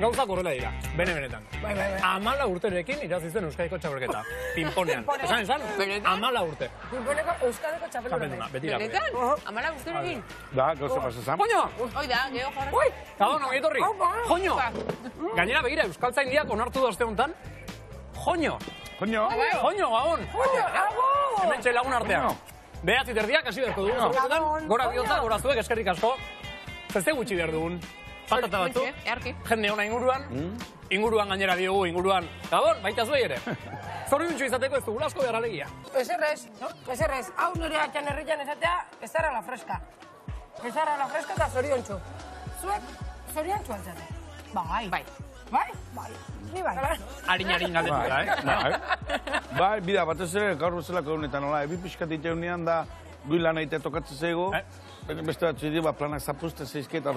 Gauzak horrela dira, benetan. 14 urterekin irabazi zuen Euskadiko txapelketa. Pinponean. Esan? 14 urte. Pinponeko Euskadiko txapelduna. Beti da. Benetan? 14 urterekin? Da, gauza pasazan. Joño! Hoi da, geho jarra. Gabon, ongi etorri. Joño! Gainera begira, Euskaltzaindiak onartu da aste honetan. Joño! Joño! Joño, gabon! Hemen txelagun artean. Behatzi terdiak, hasi beharko dugu. Gora bihotza, gora zuek, eskerrik asko. Zeste gutxi behar dugun. Patata batzu. Jende hona inguruan gainera diogu, inguruan. Gabon, baita zuei ere. Zoriontsu izateko ez dugula asko behar alegia. Eserrez. Hau nire atxan herritan ezatea, ez zara la freska. Ez zara la freska eta zoriontsu. Zuek, zoriontsu altzate. Bai. Ni bai. Harin galdetu da, Bai, bida, batez ere, gaur bezalako honetan, nola, ebi pixkat iteunean da, gui lan aitea tokatzen zego, beste batzu dira, planak zapuzte zeizke, eta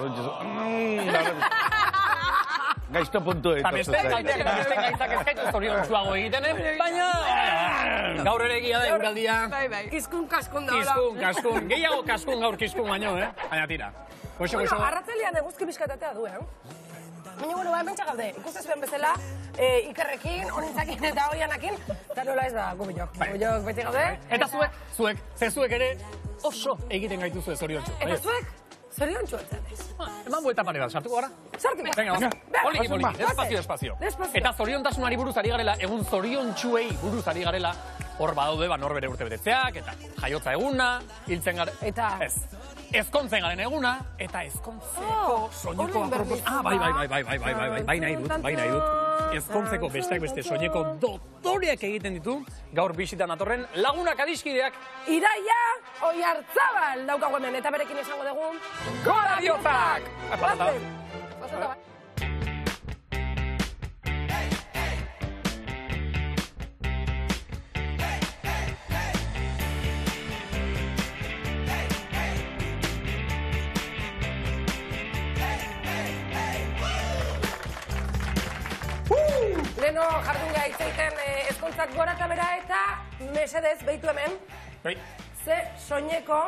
gaizto puntu eta beste gaitzak ezkaitu zoriontsuago egiten, baina gaur ere egia da euraldia. Kiskun kaskun da. Kiskun. Gehiago kaskun gaur kiskun baino, baina tira. Goixo. Arratzelian eguzki bizkatatea du, Baina, hemen txagaude, ikustezuen bezala, Ikerrekin, Onintzakin eta Oianakin, eta nola ez da Gubillok. Gubillok beti gaude. Eta zuek ere oso egiten gaitu zuen zoriontsu. Eta zuek, zoriontsu altzatez. Eman buelta pare bat, sartuko gara? Sartuko. Venga, poliki, espazio. Eta zoriontasunari buruz ari garela, egun zoriontsuei buruz ari garela, hor badaude, norbere urte betetzeak, eta jaiotza eguna, hiltzen gara... Eta... Ezkontzen garen eguna, eta ezkontzeko soineko apropos... Bai nahi dut. Ezkontzeko besteak beste soineko dotoreak egiten ditu, gaur bisitan atorren lagunak adiskideak. Iraia Oiartzabal daukagu hemen, eta berekin esango dugu... Gora bihozak! Leno jardun geha itzeiten ezkontzak gora eta bera eta mesedez behitu hemen. Ze soineko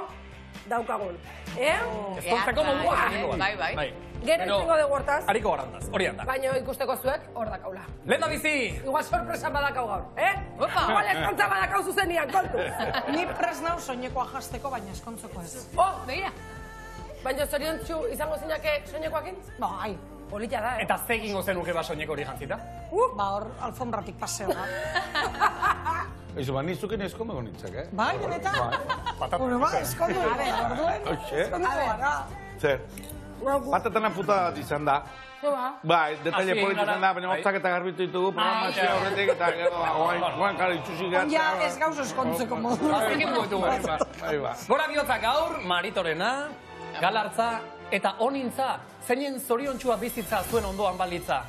daukagun. Ezkontzeko modua soineko bat. Bai. Gero itzingo dugu hortaz. Hariko garantaz, hori handa. Baina ikusteko zuek hor dakaula. Lehen da bizi! Igual sorpresa badakau gaur, Igual ezkontza badakau zuzenian, kontu. Ni pres nau soinekoa jasteko, baina ezkontzeko ez. Begira. Baina zoriontsu izango zinake soinekoakin? Bai. Polita da, Eta ze egingo zenuke soineko hori jantzita? Hor alfombratik paseo da. Eso, nizuken eskomego nintzak, Bai, benetan. Eskondu. Eskondu gara. Zer, patatana puta bat izan da. Bai, detalle politu izan da, baina hotzak eta garbitu ditugu, programazioa horretik, eta guan kara itxusik gara. Ja, ez gauz eskontzeko modu. Gora bihotzak gaur, Maritorena, Galartza, eta Onintza, zeinen zoriontsua bizitza zuen ondoan balditza.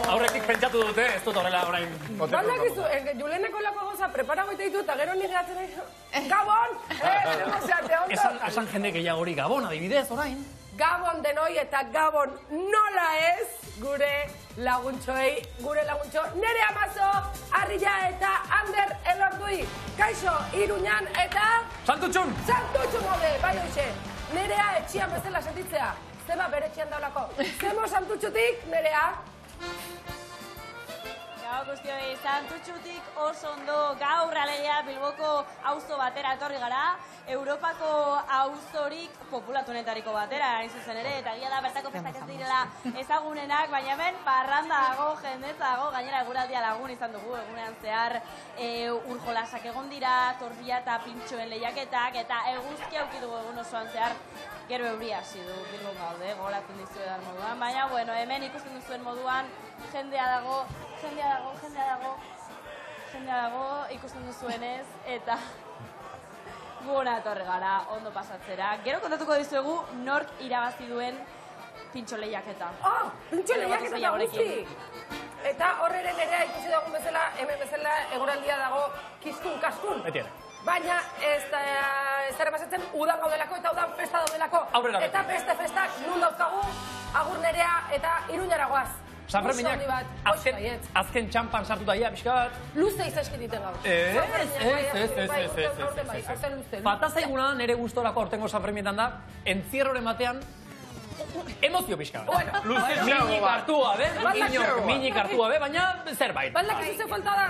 Aurretik pentsatu dute, ez dut horrela orain. Baldak izu, Juleneko lako goza preparago eta ditu, eta gero nire atzen nahi, Gabon! Esan jende gehiago hori Gabon, adibidez, orain. Gabon denoi eta Gabon nola ez gure laguntxoei, gure laguntxo Nere Amazo, Arrilla eta Ander Elordui. Kaixo, Iruñan eta... Santutxun! Santutxun gaude, bai hoxe. Nerea etxian bezala sentitzea. Zeba bere etxian daulako. Zemo Santutxutik, Nerea? Gau guztioi, Santutxutik oso ondo gaur alegia Bilboko auzo batera etorri gara, Europako auzorik populatunetariko batera, hain zuzen ere, eta gila da bertako festak ez direla ezagunenak, baina hemen parranda dago, jendetza dago, gainera eguraldia lagun izan dugu, egunean zehar urjolasak egon dira, tortilla eta pintxoen lehiaketak, eta eguzki aukidugu egun osoan zehar, gero euria hasi du Bilbon gaude, goratzen dizu edan moduan, baina, bueno, hemen ikusten duzuen moduan, jendea dago, ikusten duzuenez, eta gona etorri gara, ondo pasatzera. Gero kontatuko dizuegu nork irabazi duen pintxo lehiaketa. Pintxo lehiaketa da guzti! Eta horreren ere ikusi dagoen bezala, hemen bezala eguraldia dago kiskun-kaskun. Baina ez dara pasatzen udan gaudelako eta udan festa daudelako. Eta festak nun dauzkagu, agur Nerea eta Iruñara goaz. Sanferminak azken txampan sartuta ia, pixka bat. Luze izaskin diten gaur. Falta zaiguna nire gustorako ortengo Sanfermietan da, entzierroren batean, emozio pixka bat. Minik hartu gabe, minik hartu gabe, baina zerbait. Baldak ez izen falta da?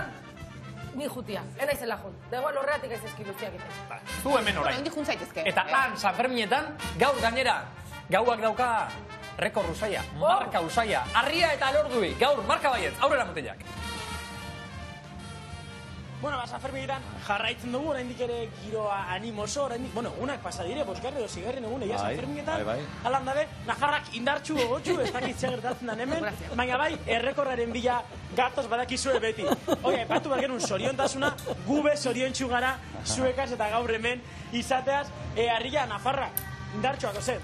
Ni jutia, ena izela jun. Dagoen horreatik ez ezki luziak itez. Zu hemen orain. Eta han, Sanferminetan, gaur gainera, gauak dauka rekor usaia, marka usaia, arria eta alordui, gaur marka baietz, aurrera mutilak. Bueno, Sanferminetan jarraitzen dugu, oraindik ere giroa animoso, oraindik, bueno, unak pasa dire, bosgarri edo zigarren egun, egia Sanferminetan, alan dabe, najarrak indartxu gogotxu, ez dakit gertatzen dan hemen, baina bai, errekorraren bila gatoz badakizue beti. Oia, epatu behar genuen zoriontasuna, gube zoriontxu gara, zuekaz eta gaur hemen izateaz, harria Nafarrak, indartxuak, ozen.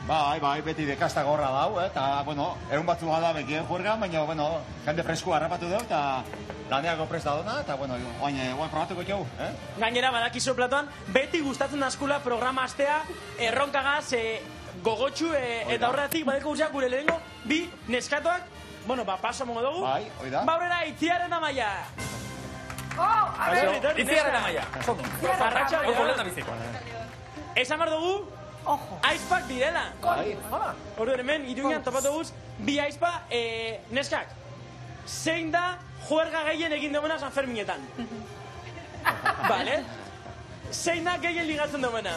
Bai, beti dekasta gorra dau, eta, bueno, egun batzu gada bekien juergan, baina, bueno, jende freskoa harrapatu dugu, eta laneako prest da dona, eta, bueno, oain probatuko jau, Gainera, badakizu platoan, beti gustatzen askula programa astea, erronkagaz, gogotxu, eta horretik, badeko guztiak gure lehenko, bi neskatoak, bueno, paso mongo dugu. Bai, oida. Baurera, Itziarren Amaia. Itziarren Amaia. Arratxa, biziko. esan behar dugu, aizpak direla. Hori hemen, Iruñan topatu guz, bi aizpa, neskak, zein da juerga gehien egin duena Sanferminetan? Vale? Zein da gehien ligatzen duena?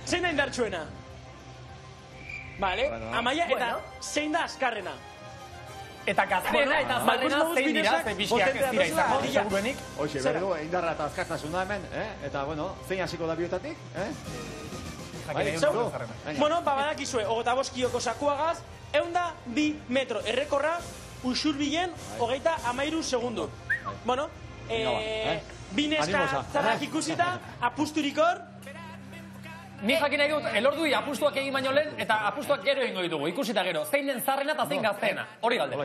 Zein da indartsuena? Vale? Amaia, eta zein da azkarrena? Eta gaztena eta zarrena zein dira, zein bizkiak ez dira izango, seguruenik. Hoxe, berdu, indarra eta azkartasuna hemen, eta, bueno, zein hasiko da biotatik, Bueno, badakizue, 25 kiloko sakuagaz, 102 metro errekorra, usurbilen, 33 segundu. Bueno, bi neska zarrak ikusita, apusturik hor. Ni jakin nahi dut, elordui apustuak egin baino lehen, eta apustuak gero egingo ditugu, ikusita gero, zein den zarrena eta zein gazteena. Hori galde.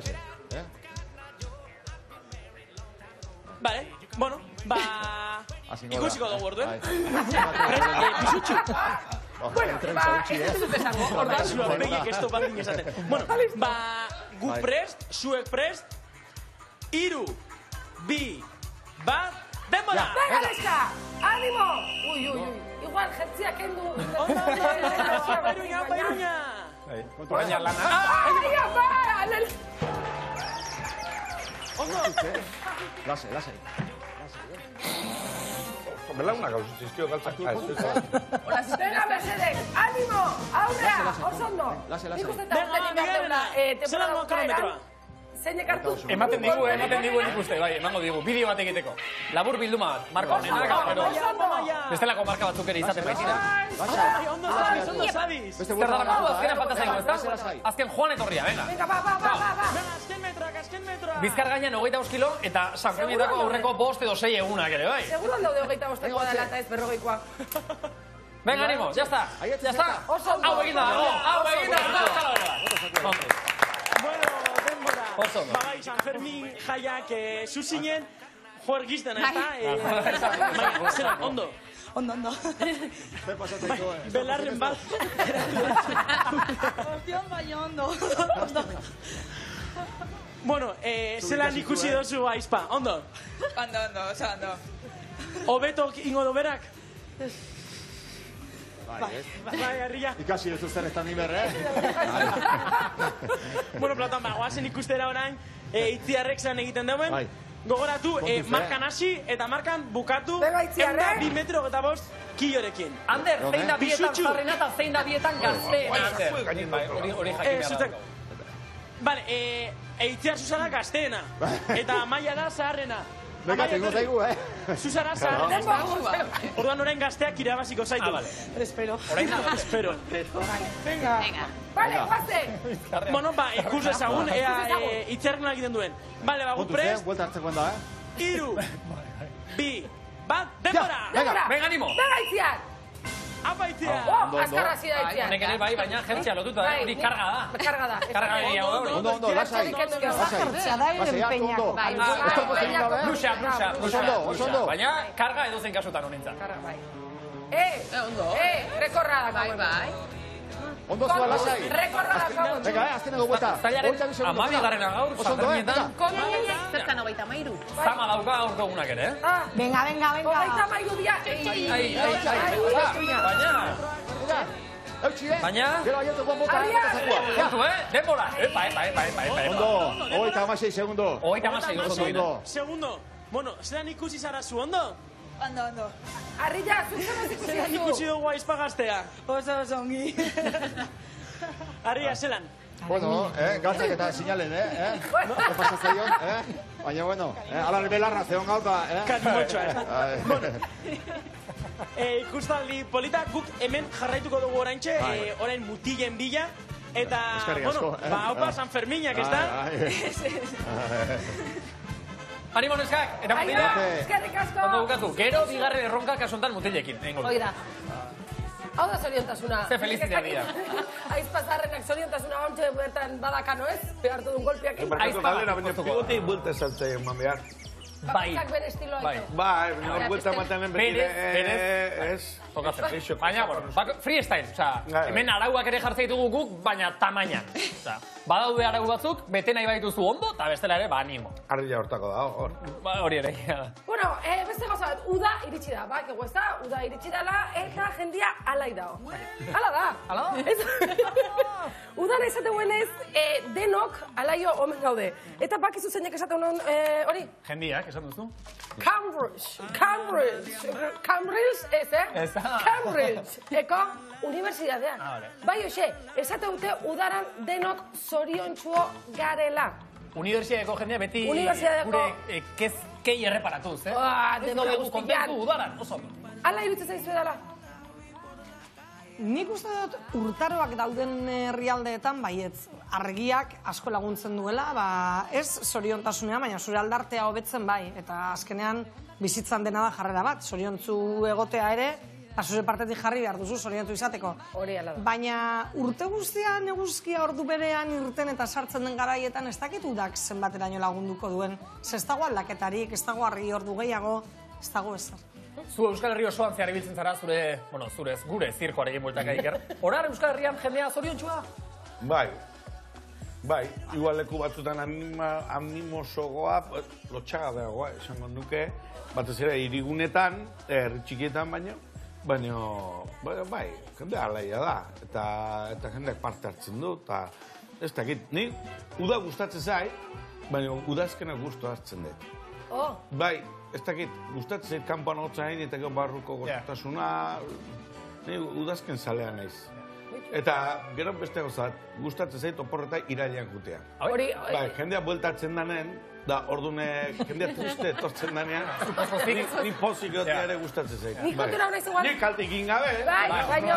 Vale, bueno, ikusiko dugu orduen. Pisutxu. Bueno, ez dut esango. Horda, zuak begiek ez topat esaten. Bueno, gu prest, zuek prest, 3, 2, 1, denbora! Venga, neska! Animo! Ui. Igual, jertziak endu. Bairuña! Oraina lana. Aia, Ondo! Lasai. Belauna gauzut zizkio galtzak. Venga, Mercedes, animo! Aurrea, oso ondo! Zelan kronometroa? Zeinek hartu? Ematen diguen ikuste, bai, emango digu, bideo bat egiteko. Labur bilduma bat, marka honenak, bestelako marka batzuk ere izaten baitira. Ondo sabiz! Zer da lakatu, azkena falta zaigu, ezta? Azken Juan etorria, venga. Venga, ba! Azken metroa! Bizkar gainean 25 kilo, eta Sanfermietako aurreko 5 edo 6 egunak ere, bai. Seguruan daude 25 dela eta ez 40koa. Venga, animo, ya está. Hau egin da, Bueno, denbora. Bai, Sanfermin jaiak zuzinen, juergizten, eta? Zera, ondo. Ondo. Belarren bat. Ostion bai ondo. Bueno, zelan ikusi dozu aizpa, ondo? Ondo. Obeto ingo doberak? Bai, harria. Ikasi duzu zer ez da ni berre, Bueno, Platan, guazen ikustera orain, Itziarrek zan egiten dauen. Gogoratu, markan hasi eta markan bukatu 2 metro eta 5 kilorekin. Ander, zein da bietan zarrena eta zein da bietan gazteena, Ander. Hori jakin behar dago. Bale, Itziar Susana gazteena, eta Amaia da zaharrena. Venga, tengo zaigu, Susana zaharrena. Orduan orain gazteak irabaziko zaitu. Espero. Espero. Venga. Vale, guazen! Bueno, ikus ezagun, Itziarren egiten duen. Bale, gu prest. Buelta hartzeko da, 3, 2, 1, denbora! Venga, animo! Venga, Itziar! Apa, Itziar! Azkarra zida Itziar. Honek ere bai, baina jertzia lotuta, hori karga da. Karga da. Karga gehiago da hori. Ondo, lasai. Jartzea da empeñako. Luxa. Baina karga edozein kasutan honentzat. Karga, bai. Rekorra da. Bai. Ondo zua lasai. Rekorda dakago. Venga, azkeneko buelta. Zailaren 12. gaur, Sanferminetan. Zertan 33. Zama dauka aurko egunak ere, eh? Venga. 33 dia. Baina... Gero aieteko bota. Kontu, denbora. Epa. Ondo, 36 segundo. 36 segundo. Segundo. Bueno, zelan ikusi zara zu, ondo? Ondo. Arrilla, zuzen ikusi Zelan ikusi dugu aizpagaztea? Oso ongi. Arria, zelan? Bueno, gatzak eta sinalen, ¿Qué pasa, Zaion? Baina, bueno, ala belarra zeon gauta, Kanimotxoa, Ikustaldi polita, guk hemen jarraituko dugu oraintxe, orain mutilen bila, eta, bueno, haupa San Ferminak, ez da? Animo neskak, eta mutila. Eskerrik asko. Ondo bukatu, gero bigarren erronka kasuntan mutilekin. Oida. Hau da zoriontasuna. Ze felizidea dira. Aizpazarrenak zoriontasuna ontxe bertan badakano ez? Behartu duen golpiak. Aizpagaldera, baina pigote buelta saltzea eman behar. Bai. Bere estiloa ito. Bai, hor buelta matanen betire. Berez. Tokatzen. Baina, bueno, freestyle. Hemen arauak ere jartzen ditugu guk, baina tamainan. Badaude arau batzuk, bete nahi baituzu ondo, eta bestela ere, animo. Arrilla hortako da, hor. Hori ere. Bueno, beste gauza bat, uda iritsi da, ba, kego ez da, uda iritsi dala, eta jendia alai dao. Ala da. Ala da? Udan esate guenez, denok alaio omen gaude. Eta bakizu zeinek esate honen, hori? Jendiak, esan duzu? Cambridge, ez, Cambridge, eko, universidadean. Bai, hoxe, esate dute udaran denok zoriontsuo garela. Universidadeko jendea beti gure kezkei erreparatuz, eh? Ez dugu kontentu udaran, oso. Ala iruditzen zaizu edala? Nik uste dut urtaroak dauden herrialdeetan, baietz, argiak asko laguntzen duela, ez zoriontasunean, baina zure aldartea hobetzen bai, eta azkenean bizitzan dena da jarrera bat, zoriontzu egotea ere, zure partetik jarri behar duzu zoriontu izateko. Hori ala da. Baina urte guztian eguzkia ordu berean irten eta sartzen den garaietan ez dakit udak zenbateraino lagunduko duen. Ez dago aldaketarik, ez dago argi ordu gehiago, ez dago ezer. Zu Euskal Herri osoan zehar ibiltzen zara gure zirkoarekin bueltaka iker. Horar Euskal Herrian jendea zoriontsua? Bai, igual leku batzutan animosogoa, lotxaga dagoa, esango nuke, batez ere hirigunetan, txikietan baino, bai, jende alaia da, eta jendeak parte hartzen du, eta ez dakit, ni uda gustatzen zai, baina udazkenak gustu hartzen dut. Bai, ez dakit, gustatzen zait kanpoan hotza hain, eta barruko gozotasuna, ni udazken zalea naiz. Eta gero beste gozat, gustatzen zait oporreta irailean jutea. Bai, jendea bueltatzen danen, da ordune jendea triste etortzen danean, ni pozik gotea ere gustatzen zait. Ni kontura hona izugan. Ni kaltik ingabe. Baina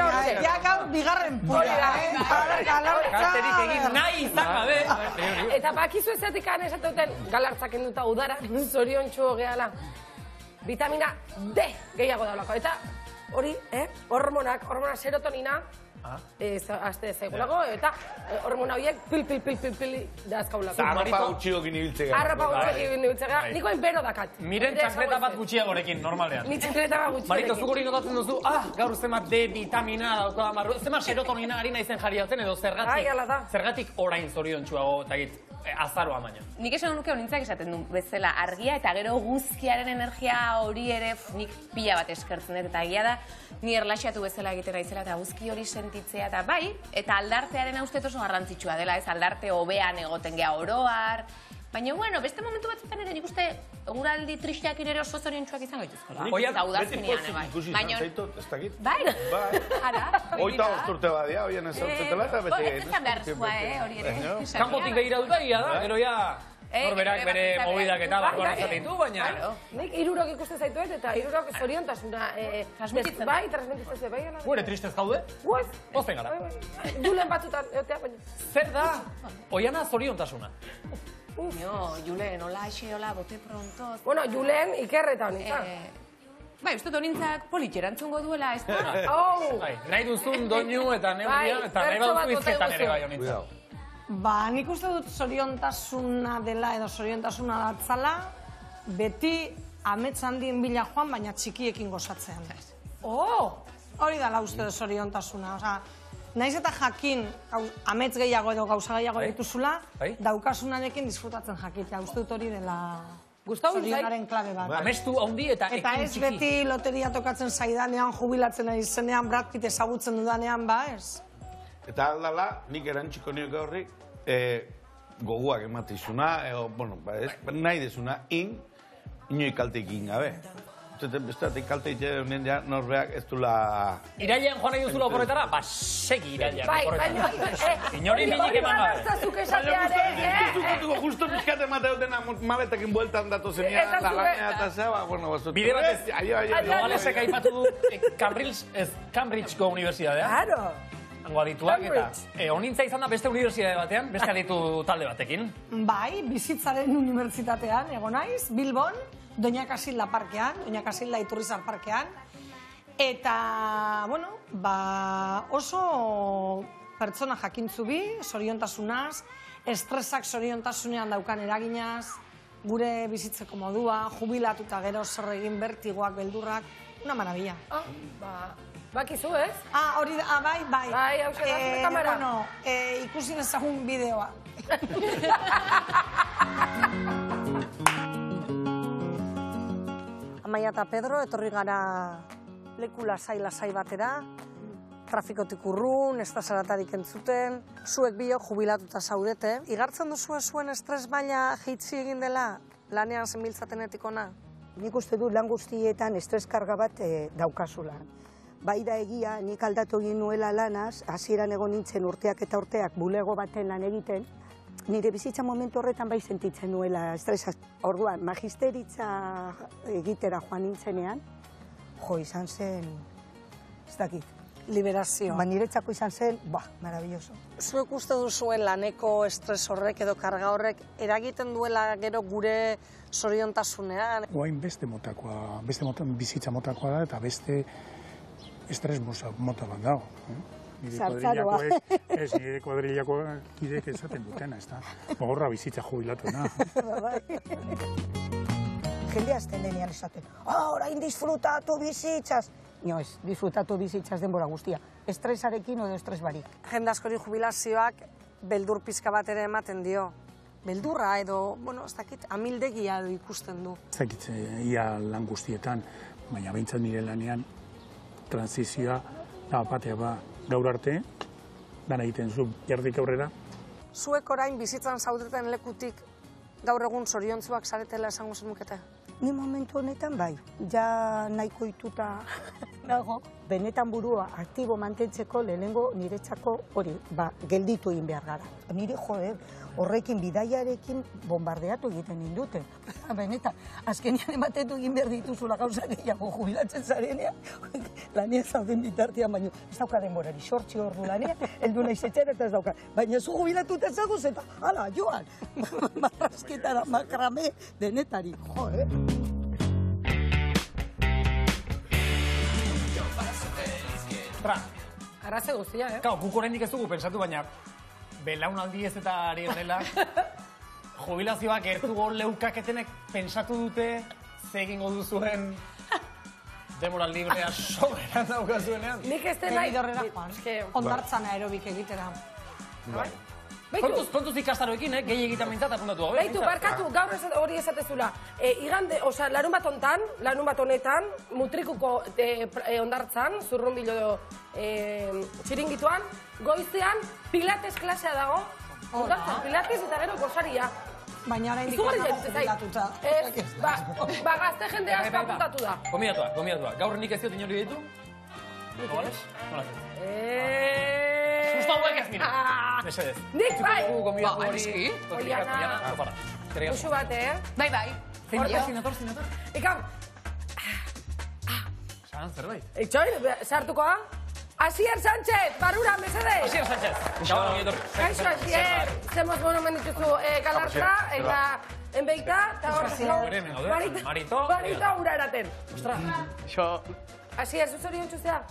horre. Ja gaur bigarren pura. Kalterik egin nahi izan gabe. Eta bakizu ezatik esatuten galartzak enduta udara, zoriontsu gehala. Vitamina D gehiago daulako. Eta hori, hormona serotonina, azte zaigulako, eta hormona horiek pil dazkaulako. Arropa gutxiokin ibiltzega. Nikoen bero dakat. Miren txakleta bat gutxiagorekin, normalean. Ni txakleta bat gutxiagorekin. Marito, zugori notatzen duzu, gaur zemat D vitamina dauko da marru, zemat serotonina harina izen jarriatzen edo zergatik orain zoriontsuago, eta azaroa baina. Nik esan nuke honintzak esaten du bezala argia eta gero guzkiaren energia hori ere nik pila bat eskertzen dut eta egia da ni erlaxatu bezala egiten naizela eta guzki hori sentitzea eta bai, eta aldartearen haustet oso garrantzitsua dela, ez aldarte hobean egoten geha oroar, baina bueno, beste momentu batzutan ere nik uste eguraldi tristeakin ere oso zoriontsuak izan gaituzkola. Beti pozik ikusi izan zaitu, ez dakit? Bai, ara. Oita osturte badia, oien ez zautzetela eta beti... Ez ezan behar zua, hori ere. Kanpotik behira dut egia da, gero ja... Norberak bere mobidak eta barruan ezaten ditu, baina... Nik 3 ikusten zaituet eta 3 zoriontasuna... Transmititzen. Bai, transmititzen, bai. Gure tristez gaude? Guaz. Pozten gara. Julen batzutan, egotea, baina... Zer da, oiana zoriontasuna? No, Julen, hola, hola, bote pronto... Bueno, Julen ikerreta honintzak. Bai, uste honintzak politxerantzungo duela, ez da? Nahi duzun doinu eta neuria, eta nahi baduzu izketan ere bai honintzak. Nik uste dut zoriontasuna dela edo zoriontasuna datzala, beti amets handien bila joan, baina txikiekin gozatzean. Hori dela uste dut zoriontasuna. Naiz eta jakin, amets gehiago edo gauza gehiago dituzula, daukasunarekin disfrutatzen jakitea. Uste dut hori dela zorionaren klabe bat. Amestu handi eta ekin txiki. Eta ez beti loteria tokatzen zaidanean, jubilatzen ari zenean, Brad Pitt ezagutzen dudanean, ba ez? Eta aldala, nik erantziko nioke horri, goguak ematizuna, nahi desuna, inoik kalteik gabe. Bestatik kalte ite honen ja norbeak ez dula... Irailean joan nahi duzula oporretara? Ba, segi irailean oporretara. Inori minik eman gabe. Baina zuk esateare, justo pizkate mateo dena maletekin bueltan datu zenian, la gaina eta zeba, bueno, bazo... Bide batez, Nogalesek aipatu du Cambridgeko Unibertsitatea. Claro. Hango adituak eta honintza izan da beste unibertsitate batean, beste aditu talde batekin. Bai, bizitzaren unibertsitatean, ego naiz, Bilbon, Doña Casilda parkean, Doña Casilda Iturrizar parkean, eta, bueno, oso pertsona jakintzu bi, zoriontasunaz, estresak zoriontasunean daukan eraginaz, gure bizitzeko modua, jubilatuta gero zer egin bertigoak, beldurrak, una maravilla. Bakizu, ez? Hori da, bai. Bai, hau zera, kamera. Bueno, ikusi nezagun bideoa. Amaia eta Pedro, etorri gara leku lasai batera, trafikotik urrun, ez da zaratarik entzuten, zuek biok jubilatuta zaudete. Igartzen duzu zuen estres maila jaitsi egin dela lanean zenbiltzatenetik ona? Nik uste du lan guztietan estres karga bat daukazula. Bai da egia, nik aldatu egin nuela lanaz, hasieran egon nintzen urteak eta urteak bulego baten lan egiten, nire bizitza momentu horretan bai sentitzen nuela estresak. Orduan, magisteritza egitera joan nintzenean, izan zen, ez dakit. Liberazio. Niretzako izan zen, maravilloso. Zuek uste duzuen laneko estres horrek edo karga horrek eragiten duela gero gure zoriontasunean? Guain beste motakoa, bizitza motakoa da eta beste estres mota bat dago. Zartzaroa. Nire kuadrillakoak kidek esaten dutena, ez da. Gogorra bizitza jubilatuena. Jende azten denean esaten, orain disfrutatu bizitzaz. No ez, disfrutatu bizitzaz denbora guztia. Estresarekin edo estres barik. Jende askori jubilazioak beldur pizka bat ere ematen dio. Beldurra edo, ez dakit, amildegia edo ikusten du. Ez dakit, ia lan guztietan, baina behintzat nire lanean, transizioa da batea gaur arte, dan egiten zu jardik aurrera. Zuek orain bizitzan zaudeten lekutik gaur egun zoriontzuak zaretela esango zenukete? Ni momentu honetan bai, ja nahiko ituta nago, benetan burua aktibo mantentzeko lehenengo niretzako hori, gelditu egin behar gara. Nire horrekin bidaiarekin bombardeatu egiten nindute. Benetan, azkenean ematetu egin behar dituzula gauza gehiago jubilatzen zarenean, lanean zauden bitartean, baina ez dauka denborari, sortzi ordu lanean, heldu nahiz etxera eta ez dauka. Baina zu jubilatuta zaguz eta, hala, joan, marrasketara, makrame, denetari, Arraze guztia, Kau, guk oraindik ez dugu pensatu, baina belaunaldi ez eta ari garela, jubilazioak gertu leukaketenek pensatu dute ze egingo duzuen demora librea soberan daukazuenean. Nik ez dela... Horrela, Juan, ondartzan aerobik egitera. Kontuz ikastaroekin, gehi egiten mintzat apuntatu hau. Beitu, barkatu, gaur hori esatezula. Igande, larun bat honetan, mutrikuko ondartzan, zurrunbilo txiringituan, goizean pilates klasea dago. Ondartzan, pilates eta gero gozaria. Baina orain dikona jubilatuta. Gazte jende asko apuntatu da. Gomiatua. Gaur nik ez diot inori ditu? Nogales? Justo hauek ez nire. Mesedez. Nik bai! Oiana. Uxu bat, Bai. Zinator. Ikam. Sagan zerbait. Itxoin, sartukoa. Asier Sánchez, barura, mesedez. Asier Sánchez. Kaixo, Asier. Zemos monumen dituzu galartra, eta enbeita, eta hor. Marito ura eraten. Asier, zuzori ontxuzea?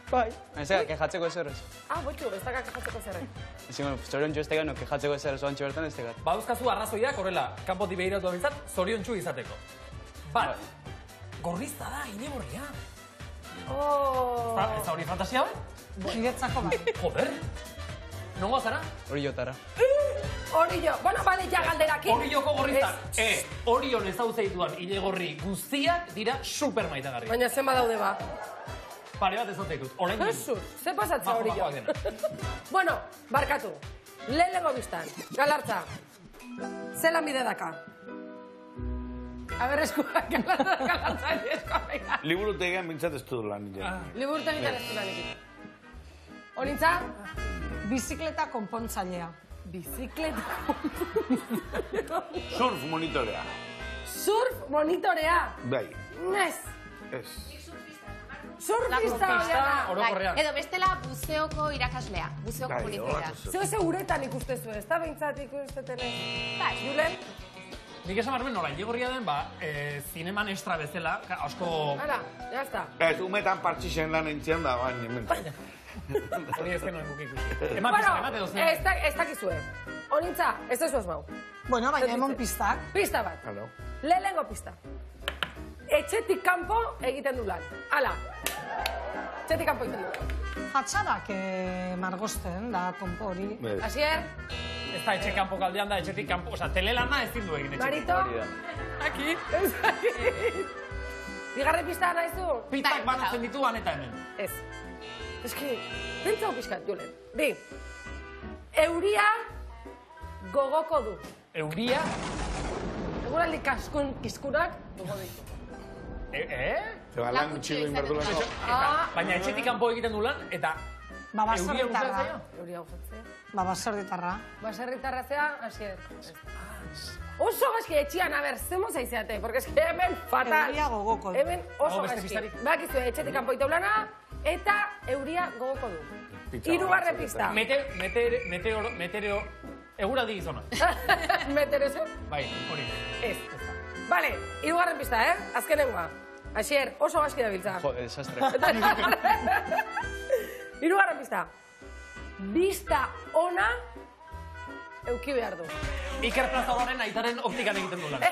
Bai. Ez da, kejatzeko ezer ez. Boitxu, ez da kejatzeko ezer ez. Zoriontxu ez tegano, kejatzeko ezer ez oantxe bertan ez tegat. Baduzkazu arrazoiak horrela, kanpotik behiratu abintzat, zoriontxu izateko. Bat, gorrizta da, ineborria. Ez da hori fantasia bat? Niretzako bai. Joder. Nongo zara? Oriotara. Orio. Bueno, bale, ja galderakin. Orioko gorrizan. Orion ezauzeituan hile gorri guztiak dira super maitagarri. Baina zenba daude ba. Pare bat ezauzeitut. Orain Jesus, ze pasatza Orio. Bueno, barkatu. Lehenengo biztan. Galartza. Zelan bide daka? A ber, eskuak, galartza eskuak. Liburutegian mintzat ez du lan. Liburutegian ez du lan egin. Onintza? Bizikleta konpontzailea. Bizikleta Surf monitorea. Surf monitorea? Bai. Nez. Ez. Surfista orokorrean. Edo bestela buzeoko irakaslea. Buzeoko polizia. Zeu ze uretan ikustezu, ez da behintzat ikustetene. Bai. Julen? Nik esan barmen nola, ilegorria den, zineman estra bezala, asko... Hala, jazta. Ez, umetan partxixen lan entzian da, baina. Hori ez genuen guk ikusi. Bueno, ez dakizue. Onintza, ez ez mau. Bueno, baina emon pistak. Pista bat. Lehenengo pista. Etxetik kanpo egiten du lan. Hala. Etxetik kanpo egiten du. Fatxadak margosten da konpo hori. Asier? Ez da etxe kanpo kaldean da, etxetik kanpo. Osa, telelana ezin du egin etxetik. Marito? Aki. Bigarren pista nahizu? Pistak banatzen dituan eta hemen. Ez. Ez ki, pentsau pixkat, Julen. Bi, euria gogoko du. Euria? Eguraldi kiskunak gogo ditu. Zeba lan txigo inberdu lan. Baina etxetik kanpo egiten du lan, eta euria gustatzea? Euria gustatzea. Baserritarra. Baserritarra zea, Asier. Oso gaizki etxian, a ber, zemo zaizeate, porque es que hemen fatal. Euria gogoko du. Hemen oso gaizki. Bakizu, etxetik kanpo egiten lana, eta euria gogoko du. Hirugarren pista. Meteoro... Eguraldi gizona. Meterezo? Bai, hori. Ez. Vale, hirugarren pista, azkenengoa. Asier, oso gaizki dabiltza. Joder, desastre. Hirugarren pista. Bista ona euki behar du. Iker Plazolaren aitaren optikan egiten du lan.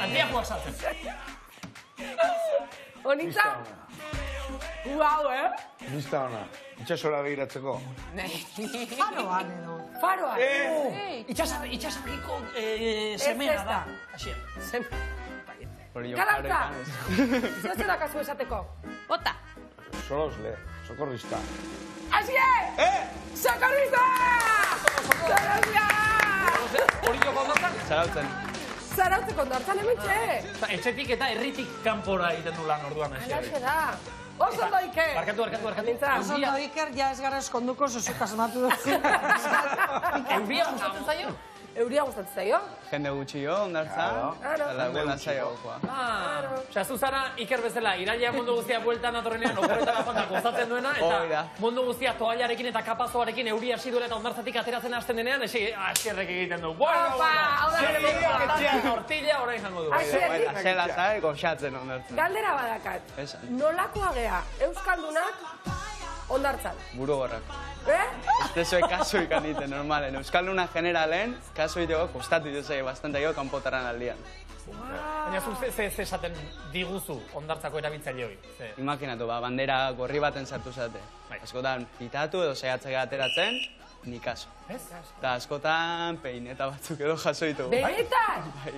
Antiafuak saltzen. Onitza? Guau, Bista ona. Itxasora begiratzeko. Faroan edo. Faroan? Itxasarriko semena da. Asier. Galartza! Zer zera kasu esateko? Bota. Sorosle, sokorrista. Asier! Sokorrista! Sorosle! Hori joko ondartzan? Zarautzen. Zarautzeko ondartzan hemen txe! Etxetik eta herritik kanpora egiten du lan orduan. Alaxe da. Oso ondo Iker! Barkatu. Oso ondo Iker, ja ez gara eskonduko zuzuk asmatu duzu. Euria gustatzen zaio? Euria gustatzen zaio? Jende gutxio, ondartzan. Ala, buena zaiokoa. Osea, zuzara Iker bezala, iraila mundu guztia bueltan atorrenean, oporretara joan gozatzen duena, eta mundu guztia toallarekin eta kapazoarekin euria hasi duela eta ondartzatik ateratzen hasten denean, Asierrek egiten du. Tortilla, orain jango du. Zela zara, goxatzen ondartzan. Galdera badakat. Nolakoa gea, euskaldunak ondartzan? Buru gorrak. Ez zoi kaso ikan iten, normalen. Euskalduna generalen, kaso iteko kostatu dituzai bastante jo kanpotaran aldian. Baina zu ze esaten diguzu ondartzako erabiltzaile hori? Imaginatu, bandera gorri baten sartu zate. Askotan pitatu edo saiatzea ateratzen, ni kaso. Eta askotan peineta batzuk edo jaso ditugu. Benetan? Bai.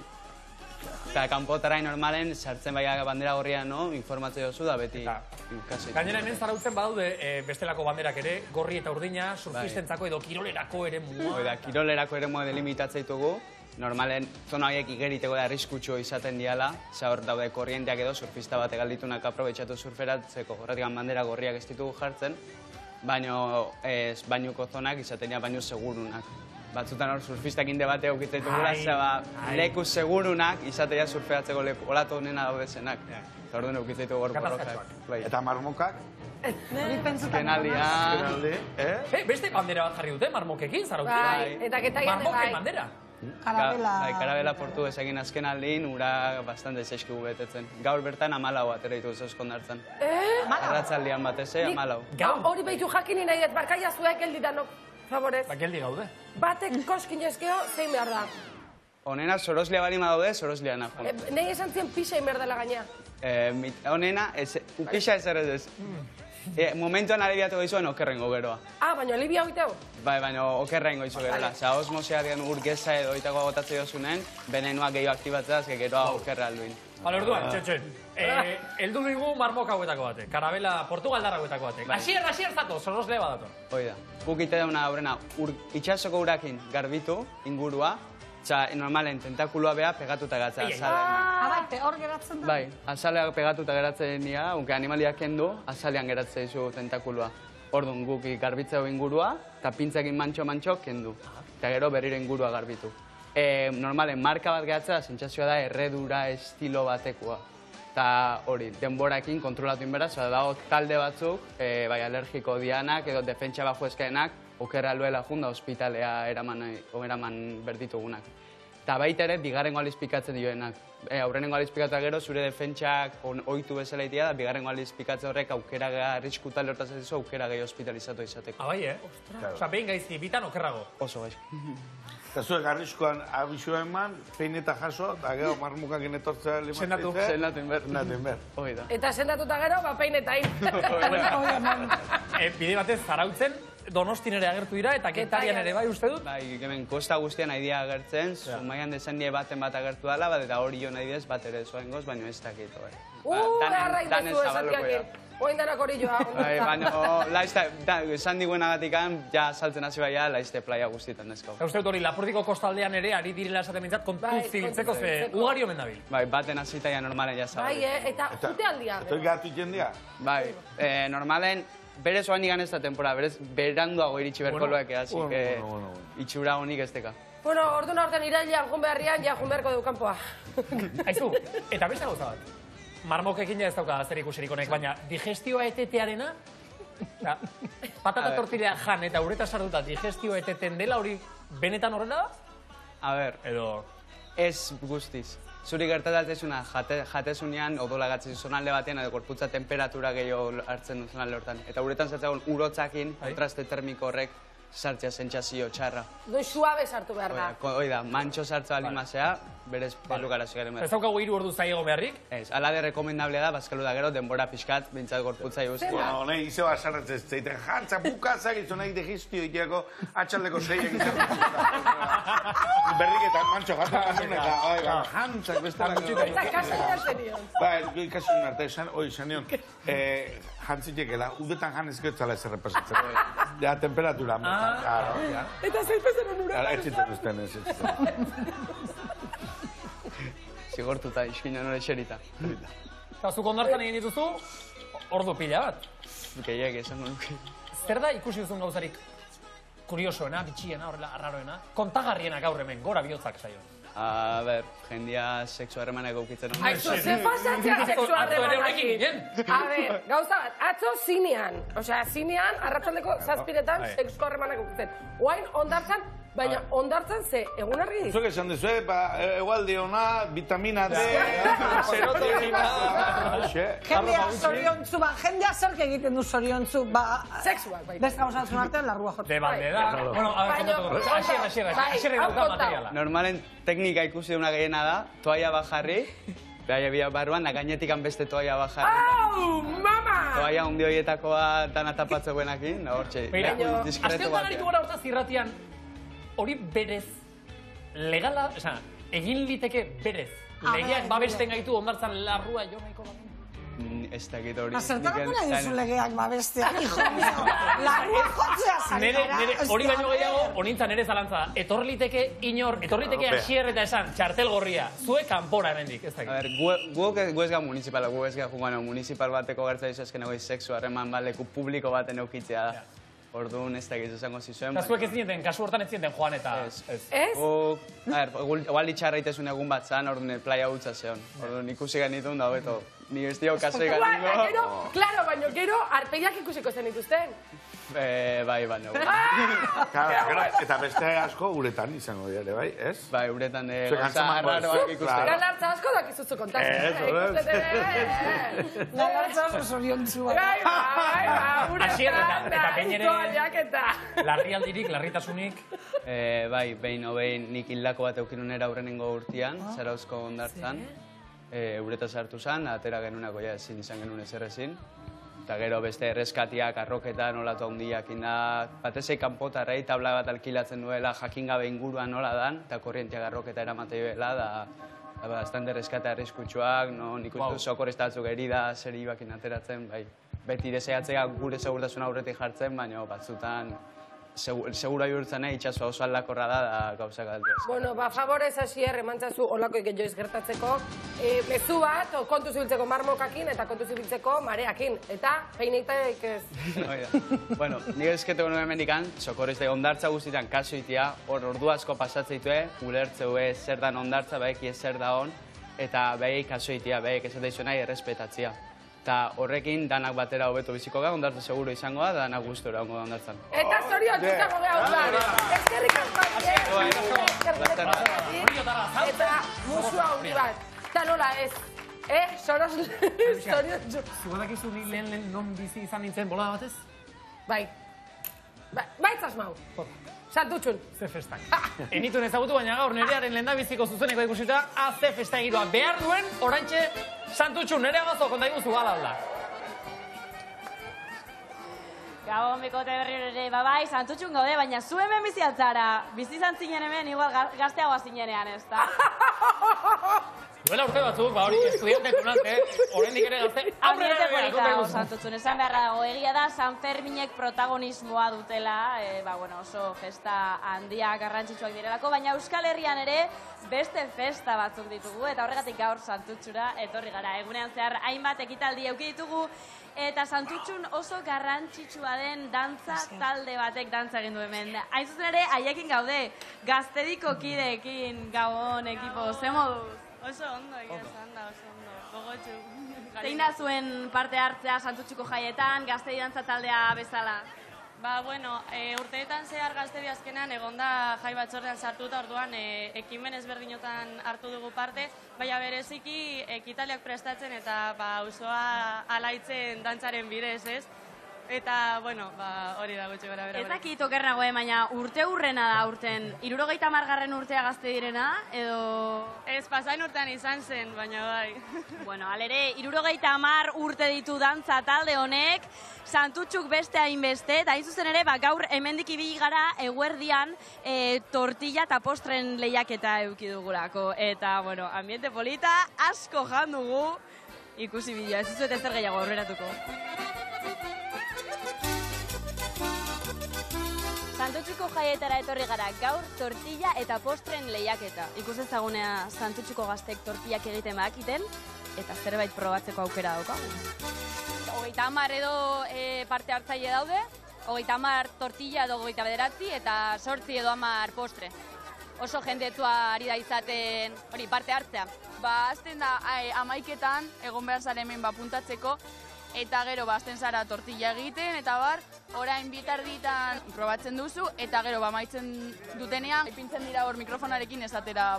Eta kanpotarain normalen sartzen baina bandera gorrian, informatzea dozu da beti kaso. Gainera hemen zarautzen badaude bestelako banderak ere, gorri eta urdina, surfistentzako edo kirolerako ere mua. Oida, kirolerako ere mua delimitatzea ditugu. Normalen, zona horiek igeriteko da arriskutxo izaten diala, hor daude korrienteak edo surfista bat egalditunak aprobetxatu surferatzeko, horretik bandera gorriak ez ditugu jartzen, bainuko zonak izaten dira bainu segurunak. Batzutan hor surfistak inde bate aukitzen dugula, leku segurunak izatea surfeatzeko olatu honena daudezenak. Eta orduan aukitzen dugu gorporokak. Eta marmokak? Hori pentsutan. Kenaldi. Beste bandera bat jarri dute, marmokekin, zarautzen. Bai, eta ketaian Marmoken bandera. Karabela portu ezagin azken aldin, ura bastante zaizkigu betetzen. Gaur bertan 14 atera ditu zeuskondartzen. Arratzaldian batez, 14. Hori behitu jakini nahi dut, barkaia zuek gelditanok, favorez. Geldi gaude. Batek koskin ezkeo, zein behar da? Honena, soroslia bari madaude, soroslia nahi. Nahi esan zien pixein behar dela gainea. Honena, pixa ez ez. Momentuan alibiatu goizuen okerrengo geroa. Baina alibia hoiteu? Bai, baina okerrengo izo geroa. Osa, osmosea dian urgeza edo oitako agotatzea jozunen, benenuak gehiago aktibatzea, azke geroa okerra alduin. Bale, orduan, txen. Eldu dugu marmok hauetako batek, karabela Portugaldarra hauetako batek. Asier zato, zorrozle badator. Hoi da. Guk ite dauna aurrena, itxasoko urakin garbitu, ingurua, normalen tentakuloa beha pegatuta gatzea azalean. Hor geratzen da? Bai, azaleak pegatuta geratzen dira, unke animaliak kendu, azalean geratzen izu tentakuloa. Orduan guk garbitzea ingurua, eta pintzekin mantxo kendu. Eta gero berriro ingurua garbitu. Normalen marka bat gehatzea, sentsazioa da erredura estilo batekoa. Eta hori, denborakin kontrolatu inberaz, dago talde batzuk, bai alergiko dianak edo defentsa bajo eskaenak, okerra luela junda ospitalea eraman berditugunak. Eta baita ere, bigarrengo alizpikatzen dioenak. Aurrenengo alizpikatu gero, zure defentsak ohitu bezala itia da, bigarrengo alizpikatze horrek aukera arriskutal hortaz ez aukera gehi hospitalizatu izateko. Bai, Osa, behin gaizki, bitan okerrago. Oso gaizki. Eta zuek arriskoan abisua eman, peineta jaso, eta gero marmukak enetortzea limatzea. Sendatu inber. Hoi da. Eta sendatuta gero, peinetain. Bide batez, zarautzen, Donostin ere agertu dira, eta Getarian ere bai uste dut? Bai, hemen kosta guztian nahi dira agertzen, Zumaian dezen die baten bat agertu dela, eta hori jo nahi dez bat ere zoen goz, baina ez dakit. Beharrain dezu esatiakin. Oin danak hori joa. Baina, esan diguenagatikan, ja saltzen hasi baia, laizte playa guztietan dezko. Uste dut hori, Lapurdiko kostaldean ere, ari direla esaten bintzat, kontuz zibiltzeko ze ugari omen dabil. Bai, baten hasita ja normalen ja zabalik. Bai, eta jute aldia. Eta gatu jendia? Bai, normalen, berez oan igan ez da tempora, berez beranduago iritsi berkoloak así que itxura honik ez deka. Bueno, orduan aurten irailean jun beharrian, ja jun beharko du kanpoa. Aizu, eta beste gauza bat. Marmokekin ja ez dauka zer ikusirik honek, baina digestioa etetearena, patata tortilla jan eta ureta sarduta digestioa eteten dela hori benetan horrela da? A ber, ez guztiz. Zuri gertatatzezuna jatezunean odola gatzezi zonalde batean edo gorputza temperatura gehiago hartzen du zonalde hortan. Eta uretan sartzeagon urotzakin, kontraste termiko horrek sartzea sentsazio txarra. Doi suabe sartu behar da. Hoi da, mantxo sartza alimazea, berez pelukara zigaren behar. Ez daukagu 3 ordu zaiego beharrik? Ez, alade rekomendablea da, bazkalu da gero, denbora pixkat, bintzat gorputza iguztia. Bueno, nahi, izeba sarratzen zeiten, jantza bukazak izan nahi degiztio iteako atxaldeko zeiak izan. Berrik eta mantxo jatzen gazun eta jantzak bestela. Eta kasu jartzen nion. Ba, kasu arte, esan nion, jantzitekela, udetan jan ezkertzala ez errepasatzen. Ja, temperatura. Eta zeipezen onura. Ez zitzen usten, ez zitzen. Zigortuta, iskina nore xerita. Eta zuk ondartzan egin dituzu, ordu pila bat. Gehiak esango nuke. Zer da ikusi duzun gauzarik kuriosoena, bitxiena, horrela, arraroena? Kontagarriena gaur hemen, gora bihotzak zaio. A ber, jendia sexu harremanak eukitzen. Aizu, ze pasatzea sexu harremanak? A ber, gauza bat, atzo zinean. Osea, zinean, arratzaldeko zazpiretan sexu harremanak eukitzen. Oain, ondartzan, baina ondartzan ze, egun argi dizu? Zuek esan dizu, egualdi ona, vitamina D, serotonina. Jendea zoriontzu, jendea zerk egiten du zoriontzu, sexuak baita. Beste gauzatzen artean, larrua jotzen. De baldeda. Bueno, asierre dauka materiala. Normalen teknika ikusi duna gehiena da, toalla bajarri, behar bia barruan, gainetikan beste toalla bajarri. Au, mama! Toalla hundi horietakoa dana tapatze buenakin, hortxe, diskreto bat. Azte gara hortaz irratian, hori berez, legala, egin liteke berez, legeak babesten gaitu ondartzan larrua jo nahiko baina. Ez dakit hori. Zertarako nahi duzu legeak babestean, hijo mío. Larrua jotzea zanera. Hori baino gehiago, honintzan ere zalantza da. Etorliteke inor, etorliteke Asier eta esan, txartel gorria. Zuek kanpora hemendik, ez dakit. A ber, gu ez ga municipala, gu ez ga municipal bateko gertza izazken egoi sexu harreman baleku publiko baten eukitzea da. Orduan ez dakit izango zizuen. Eta zuek ez zineten, kasu hortan ez zineten joan eta... Ez? Igual ditxarra itesun egun bat zan, orduan playa hutsa zeon. Orduan ikusi genitun da, beto, ni ez dio kasoi ganingo. Claro, baina gero, arpeiak ikusiko zen dituzten. Bai, baina. Eta beste asko uretan izango dira, bai, ez? Bai, uretan gauza arraroak ikusten. Galartza asko dakizuzu kontatzen. Galartza oso zoriontzu. Bai, uretan, larrialdirik, larritasunik. Bai, behin nik hildako bat eukinunera aurrenengo urtean, Zarauzko ondartzan. Eureta sartu zen, atera genunako ja ezin izan genuen ezer ezin. Eta gero beste erreskatiak, arroketan, olatu handiak inda, batezei kanpotarrei tabla bat alkilatzen duela, jakin gabe inguruan nola dan, eta korrientiak arroketa eramate duela, da bastante erreskate arriskutsuak, nik uste sokorestatzuk erida, seri bakin ateratzen, bai. Beti deseatzea gure segurtasun aurretik jartzen, baina batzutan segura bihurtzen itxasua oso aldakorra da gauzak aldez. Bueno, favorez Asier, emantzazu olako joiz gertatzeko, mezu bat, kontu zibiltzeko marmokakin eta kontu zibiltzeko mareakin. Eta, peineitaik ez. Bueno, nire esketeko nuen mendikan, sokorezte ondartza guztietan kaso itia, hor ordu asko pasatzeitue, ulertzeu zer dan ondartza, behek zer da on, eta behek kaso itia, behek esateizu nahi errespetatzia. Eta horrekin danak batera hobeto biziko ga, ondartza seguro izango da, danak guztora ongo da ondartzan. Eta zorion txutako geha ondan! Ezkerrik asko! Eta musua hori bat. Eta nola ez? Soros zorion txutako. Zugadak izu ni lehen non bizi izan nintzen bolada batez? Bai. Baitzaz mau. Santutxun. Ze festak. Enituen ezagutu, baina gaur nerearen lehen da biziko zuzeneko ikusita, ze festa egiroa behar duen, oraintxe Santutxun, nerea bazo, konta iguzu gala alda. Gabon, bikote berriro ere, babai, Santutxun gaude, baina zu hemen bizi altzara. Bizi izan zinen hemen, igual gazteagoa zinenean, ez da? Duela urte batzuk, hori estudiantek unante, horrendik ere gazte, aurrera behar, Santutxun, esan beharra dago, egia da, San Ferminek protagonismoa dutela, oso festa handiak garrantzitsuak direlako, baina Euskal Herrian ere beste festa batzuk ditugu, eta horregatik gaur Santutxura etorri gara. Egunean zehar hainbat ekitaldi eduki ditugu, eta Santutxun oso garrantzitsua den dantza talde batek dantza egin du hemen. Hain zuzen ere, haiekin gaude, Gaztediko kideekin, Gabon, ekipo, ze moduz? Oso ondo, egia esan da, oso ondo. Gogotxu. Zein da zuen parte hartzea Santutxuko jaietan, Gaztedi dantza taldea bezala? Ba, bueno, urteetan zehar Gaztedi azkenean egonda jai batzordean sartuta, orduan ekimen ezberdinotan hartu dugu parte, baina bereziki ekitaliak prestatzen eta auzoa alaitzen dantzaren bidez, ez? Eta, bueno, hori da gutxi gara bera. Ez dakit okernagoe, baina urte hurrena da urten. 70. urtea Gazte direna, edo... Ez, pasain urtean izan zen, baina bai. Bueno, alere, 70 urte ditu dantza talde honek, Santutxuk beste hainbeste, eta hain zuzen ere, gaur hemendik ibili gara eguerdian tortilla eta postren lehiaketa eduki dugulako. Eta, bueno, ambiente polita, asko jan dugu, ikusi bidea, ez zuet ezer gehiago aurreratuko. Santutxuko jaietara etorri gara gaur tortilla eta postren lehiaketa. Ikus ezagunea Santutxuko gaztek tortillak egiten bakiten eta zerbait probatzeko aukera dauka. 30 edo parte hartzaile daude, 30 tortilla edo 29 eta 8 edo 10 postre. Oso jendetua ari da izaten hori parte hartzea. Azten da 11etan egon behar zara hemen puntatzeko, eta gero azten zara tortilla egiten, eta orain bitarditan probatzen duzu, eta gero amaitzen dutenean, ipintzen dira hor mikrofonarekin esatera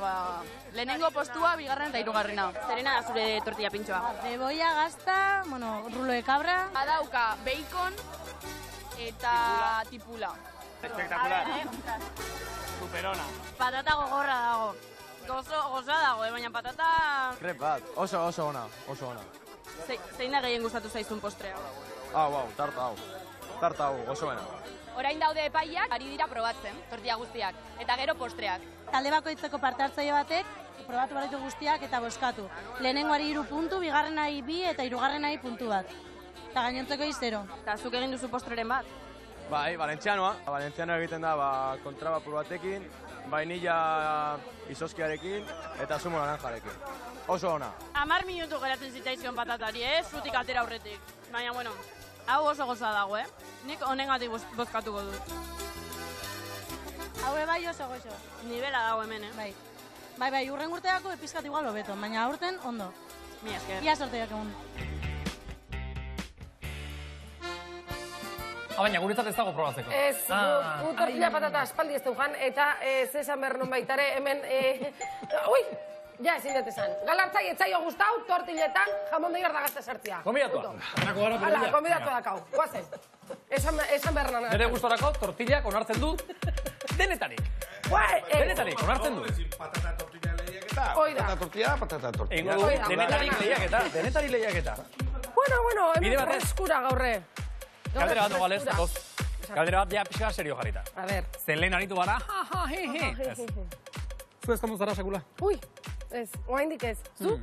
lehenengo postua, bigarren eta hirugarrena. Zerena da zure tortilla pintxoa? Cebolla, gazta, rulo de cabra. Badauka bacon eta tipula. Espectacular. Superona. Patata gogorra dago. Gozoa dago, baina patata... Krep bat, oso ona, oso ona. Zein da gehien gustatu zaizun postrea? Tarta hau, oso bena. Orain daude epaiak, ari dira probatzen, tortilla guztiak, eta gero postreak. Talde bakoitzeko parte hartzaile batek, probatu baritu guztiak eta boskatu. Lehenengoari 3 puntu, bigarrenari 2 eta hirugarrenari puntu bat. Eta gainontzeko 0. Eta zuk egin duzu postreren bat? Bai, valentzianoa. Valentzianoa egiten da kontrabapur batekin, vainilla izoskiarekin eta zumo naranjarekin. Oso ona. 10 minutu geratzen zitzaizkion patatari, zutik atera aurretik. Baina, bueno, hau oso goza dago, Nik honengatik bozkatuko dut. Hau bai oso gozo. Nibela dago hemen, Bai, urren urteako epizkat igual hobeto, baina aurten ondo. Mi esker. Ia sorteak egun. Baina guretzat ez dago probatzeko. Ez, gu tortilla patata aspaldi ez dugan, eta zesan behar non baitare, hemen... Ui! Ja, ezin dut esan. Galartzai etzaio guztau, tortilletan, jamon de da gazte sartzia. Konbidatua. Hala, konbidatua dakau. Guazen. Esan behar nan. Nere gustorako tortillak onartzen du denetarik. Denetarik, onartzen du. Patata tortilla lehiak Patata tortilla, patata tortilla. Denetarik lehiaketa. Bueno, hemen freskura gaurre. Galdera bat nogales, datoz. Galdera bat ja pixka serio jarrita. A ver. Zen lehen aritu gara, Zu ez kondu zara sekula? Ui, ez, oaindik ez. Zu?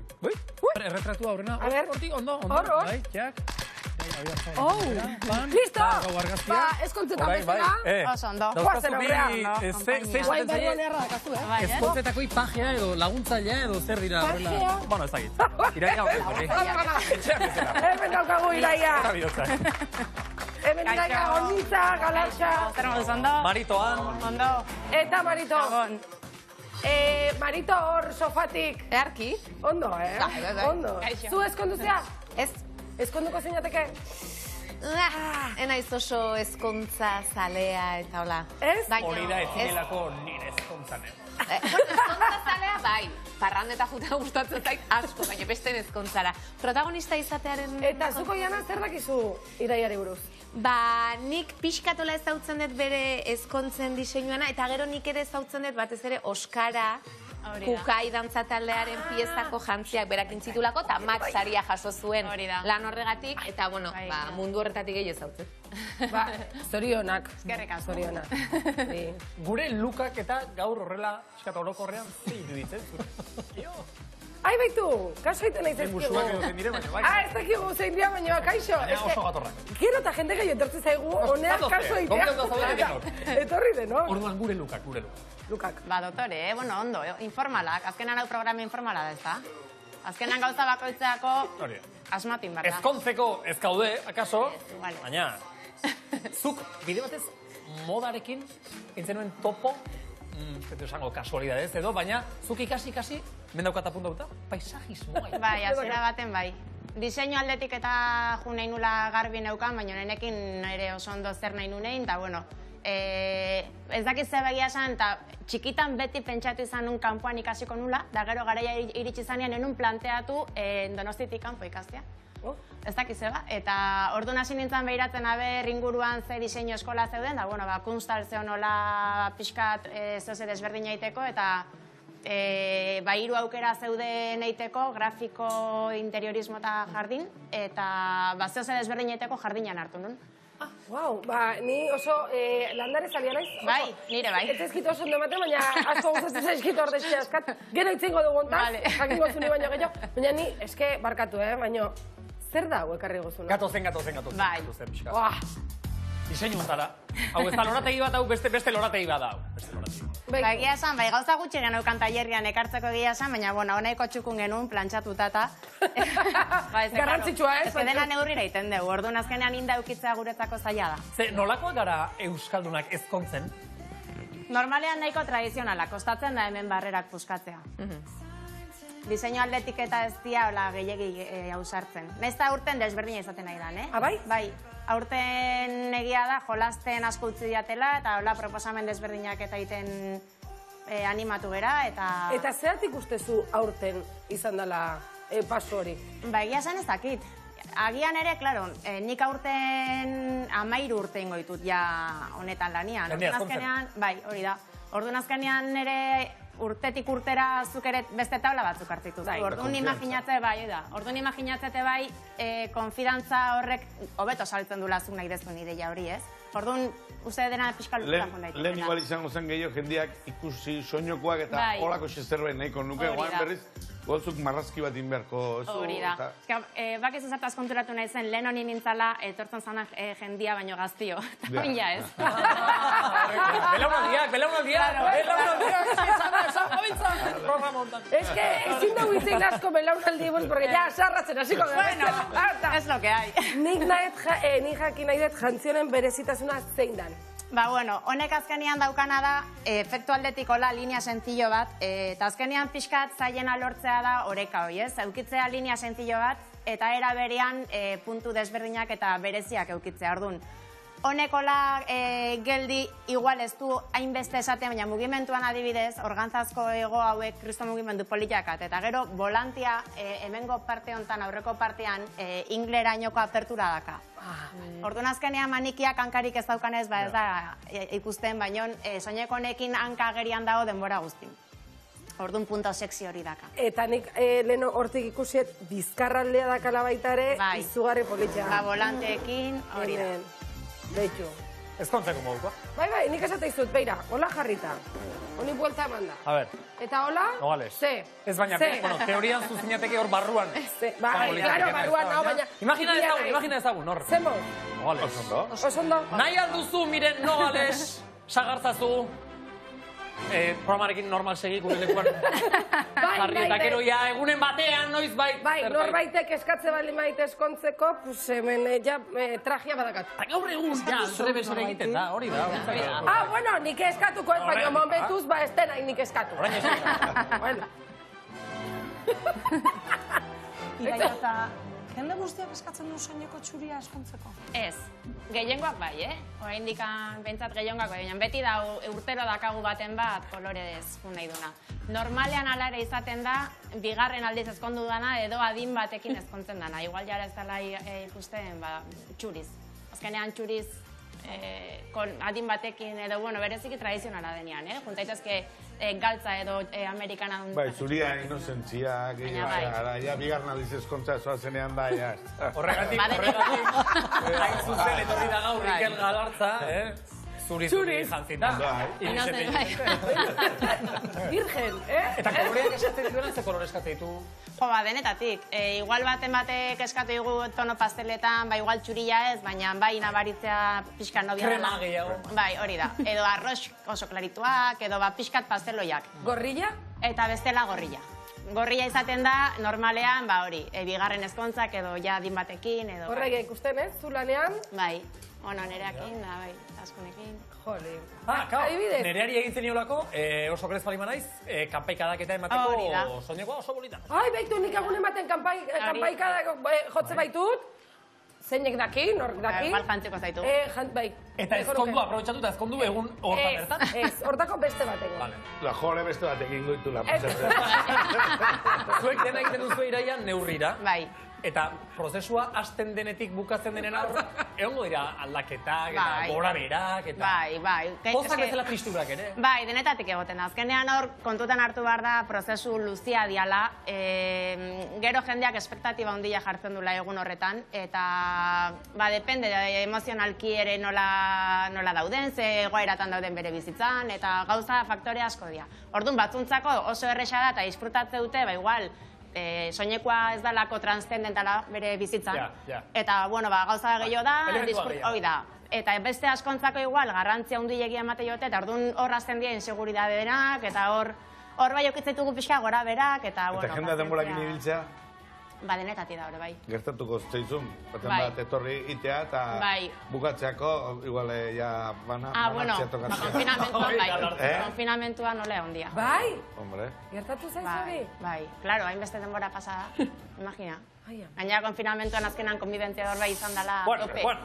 Erretratua horrena. A ver. Ondo. Hor. Bai, txak. Listo! Ba, ezkontzetan bezala. Oso ondo. Guazen horrean. Guain berrien erra dakazu, Ezkontzetakoi pajea edo laguntzailea edo zer dira horrela. Pajea? Bueno, ez dakit. Iraia horrela. Hemen daukagu iraia. Hemen iraia, onditza, galarxa. Zer moduz ondo? Maritoan. Ondo. Eta Marito. Marito hor sofatik. Earki? Ondo, Ondo. Zu ezkonduzea? Ez. Ezkonduko zeinateke? Enaiz oso ezkontza zalea eta hola. Ez? Hori da etzikelako nire ezkontzanen. Ezkontza zalea, bai. Parrandeta juta gustatzen zait asko, baina beste ezkontzara. Protagonista izatearen... Eta zuko jana zer dakizu iraiari buruz? Ba, nik pixkatola ezautzen dut bere ezkontzen diseinuana, eta gero nik ere ezautzen dut batez ere Oskara, Kukai dantzataldearen piezako jantziak berak intzitulako, eta Max saria jaso zuen lan horregatik, eta bueno, mundu horretatik gehi ezautzen. Ba, zorionak. Eskerrik asko. Zorionak. Gure lukak eta gaur horrela, eskat orokorrean, ze iruditzen? Ai, baitu, kaso egiten nahi zezkigu. Musuak edo zen dire, baina bai. Ez dakigu zein dira, baina kaixo. Baina oso gatorrak. Gero eta jende gehi entortzen zaigu, honean kaso egitea. Etorri den, no? Orduan gure lukak. Lukak. Ba, dotore, bueno, ondo, informalak. Azkenan hau programa informala da, ez da? Azkenan gauza bakoitzako asmatin, barda. Ezkontzeko ez kaude, akaso, baina, zuk bide batez modarekin, intzenuen topo, ez esango kasualidadez edo, baina zuk ikasi, mendaukat apuntauta, paisajismoa. Bai, azera baten bai. Diseinu aldetik eta ju nahi nula garbi neukan, baina nenekin ere oso ondo zer nahi nunein, eta bueno, ez dakit ze begia esan, eta txikitan beti pentsatu izan nun kanpoan ikasiko nula, da gero garaia iritsi zanean enun planteatu Donostiatik kanpo ikastea. Ez dakiz zeba, eta orduan hasi nintzen behiratzen aber inguruan ze diseinu eskola zeuden, da, bueno, kunstal zeon hola pixkat zoze desberdin egiteko, eta hiru aukera zeuden egiteko, grafiko, interiorismo eta jardin, eta zoze desberdin egiteko jardinan hartu nun. Wow, ba, ni oso landare zalia naiz. Bai, nire bai. Ez ezkit oso ondo ematen, baina asko gustatzen zaizkit ordezkia askat. Gero itzingo dugu ontaz, jakingo zuni baino gehiago. Baina ni, eske barkatu, baina zer da hau ekarri gozuna? Gatozen. Bai. Diseinu ontara. Hau ez da lorategi bat hau, beste lorategi bat hau. Ba, egia esan, bai, gauza gutxi genuen kantaierrian ekartzeko egia esan, baina, bueno, honaiko txukun genuen plantxatuta eta... Garrantzitsua, ez? Ez que dena neurrira iten dugu, orduan azkenean inda eukitzea guretzako zaila da. Ze, nolakoak gara euskaldunak ezkontzen? Normalean nahiko tradizionala, kostatzen da hemen barrerak puskatzea. Diseinu aldetik eta ez dia, hola, gehiagi hausartzen. Nesta urten desberdina izaten nahi dan, Abai? Bai. Aurten egia da, jolasten asko utzi diatela, eta hola proposamen desberdinak eta egiten animatu gera, eta... Eta zeratik ustezu aurten izan dela paso hori? Ba, egia zen ez dakit. Agian ere, klaro, nik aurten 13 urte ingo ditut ja honetan lanian. Orduan azkenean, bai, hori da. Orduan azkenean ere urtetik urtera zuk ere beste tabla batzuk hartituz. Orduan imaginatze bai, orduan imaginatzete bai, konfidantza horrek hobeto saltzen dula zuk nahi dezuen ideia hori, ez? Orduan, uste dena pixka lukura jondaitu. Lehen igual izango zen gehiago jendeak ikusi soinokoak eta holako zerbait nahiko nuke, guain berriz, goltzuk marrazki bat inberko. Hori da. Bakizu zertaz konturatu nahi zen, lehen honi nintzala, etortzen zanak jendia baino gaztio. Eta oin ja ez. Ez que ezin dugu izin asko belaunaldi buruz, porque ja, sarratzen hasiko gara. Bueno, es lo que hay. Nik jakin nahi dut jantzionen berezitasuna zein dan. Ba, bueno, honek azkenean daukana da, efektu aldetik hola, linea sentzillo bat, eta azkenean pixkat zaiena lortzea da oreka hoi, ez? Eukitzea linea sentzillo bat, eta era berean puntu desberdinak eta bereziak eukitzea, orduan. Honek hola geldi igual ez du hainbeste esaten, baina mugimenduan adibidez, organtzazko ego hauek kristo mugimendu politiakat, eta gero volantia hemengo parte hontan, aurreko partean, inglerainoko apertura daka. Orduan azkenean manikiak hankarik ez daukanez, ba ez da ikusten, baina soineko honekin hanka agerian dago denbora guztin. Orduan punto sexy hori daka. Eta nik leheno hortik ikusiet bizkarraldea dakala baita ere, izugarri politia. Ba, volanteekin hori da. Beitu. Ezkontzeko moduko. Bai, nik esate izut, beira, hola jarrita. Honi buelta eman da. A ver. Eta hola, Nogales. ze. Ez baina, bueno, teorian zuzinateke hor barruan. Bai, claro, barruan, no, baina... Imagina ezagun, hor. Zemo. Nogales. Osondo. Nahi alduzu, miren, Nogales, sagartzazu, programarekin normal segi, gure lekuan. Jarri eta gero ja, egunen batean, noiz bait. Bai, norbaitek eskatze bali maite eskontzeko, pues hemen ja trajea badakat. Gaur egun, ja, alrebesera egiten da, hori da. Bueno, nik eskatuko ez, baina momentuz, ba, ez denaik nik eskatu. Orain ez. Bueno. Iraia eta... Jende guztiak eskatzen du soineko txuria eskontzeko? Ez, gehiengoak bai, Orain dikan bentsat gehiengoak bai, beti da urtero dakagu baten bat kolorez fun nahi duna. Normalean alare izaten da, bigarren aldiz ezkondu dana edo adin batekin ezkontzen dana. Igual jara ez dela ikusten txuriz. Azkenean txuriz adin batekin edo, bueno, bereziki tradizionala denean, juntaitezke galtza edo amerikana dut. Bai, zuria inozentzia, ja bigarren aldiz ezkontza zoazenean da, ja. Horregatik, hain zuzen etorri da gaur Rikel Galartza, zuri jantzita. Virgen, Eta koloriak eskatzen dituena, ze kolore eskatzen ditu? Jo, denetatik. Igual batek eskatu dugu tono pasteletan, bai igual txurilla ez, baina bai nabaritzea pixkat nobia dela. Krema gehiago. Bai, hori da. Edo arroz oso klarituak, edo pixkat pasteloiak. Gorrilla? Eta bestela gorrilla. Gorrilla izaten da, normalean, hori, bigarren ezkontzak edo ja din batekin, edo... Horrega ikusten ez, zu lanean? Bai, nereakin, da, bai, askunekin. Jole. Nereari egintzen niolako, oso grez palima naiz, kanpaikadak eta emateko soinekoa oso bolita. Ai, baitu, nik agun ematen kanpaikadak jotze baitut. Zeinek daki, nork daki. Igual jantziko zaitu. Bai. Eta ezkondu, aprobetsatu eta ezkondu egun hortan bertan? Ez, hortako beste bat egin. La jole beste bat egin goitu la. Zuek dena egiten duzu iraian neurrira. Bai. Eta prozesua hasten denetik bukatzen denena, egongo dira aldaketak, eta gora berak, eta... Bai. Pozak bezala tristurak ere. Bai, denetatik egoten da. Azkenean hor, kontutan hartu behar da, prozesu luzia diala. Gero jendeak espektatiba handia jartzen dula egun horretan, eta depende, emozionalki ere nola dauden, ze egoeratan dauden bere bizitzan, eta gauza faktore asko dira. Orduan, batzuntzako oso erresa da, eta disfrutatze dute, igual, soinekoa ez dalako transzendentala bere bizitzan. Eta, gauza gehiago da, hoi da. Eta beste askontzako igual, garrantzia hundiegia emate jote, eta orduan hor azten dira inseguridade denak, eta hor bai okitzetugu pixka gora berak, eta... Eta jendea denborakin ibiltzea? Denetati da hori, bai. Gertatuko zeizun, baten bat etorri itea, eta bukatzeako, igual, ja, banatzea tokatzea. Konfinamentuan, bai. Konfinamentuan nolea hondia. Bai? Hombre. Gertatu zaiz hori? Bai, klaro, hainbeste denbora pasada, imagina. Gainera konfinamentuan azkenan konbibentzia hor bai izan dela tope. Bueno,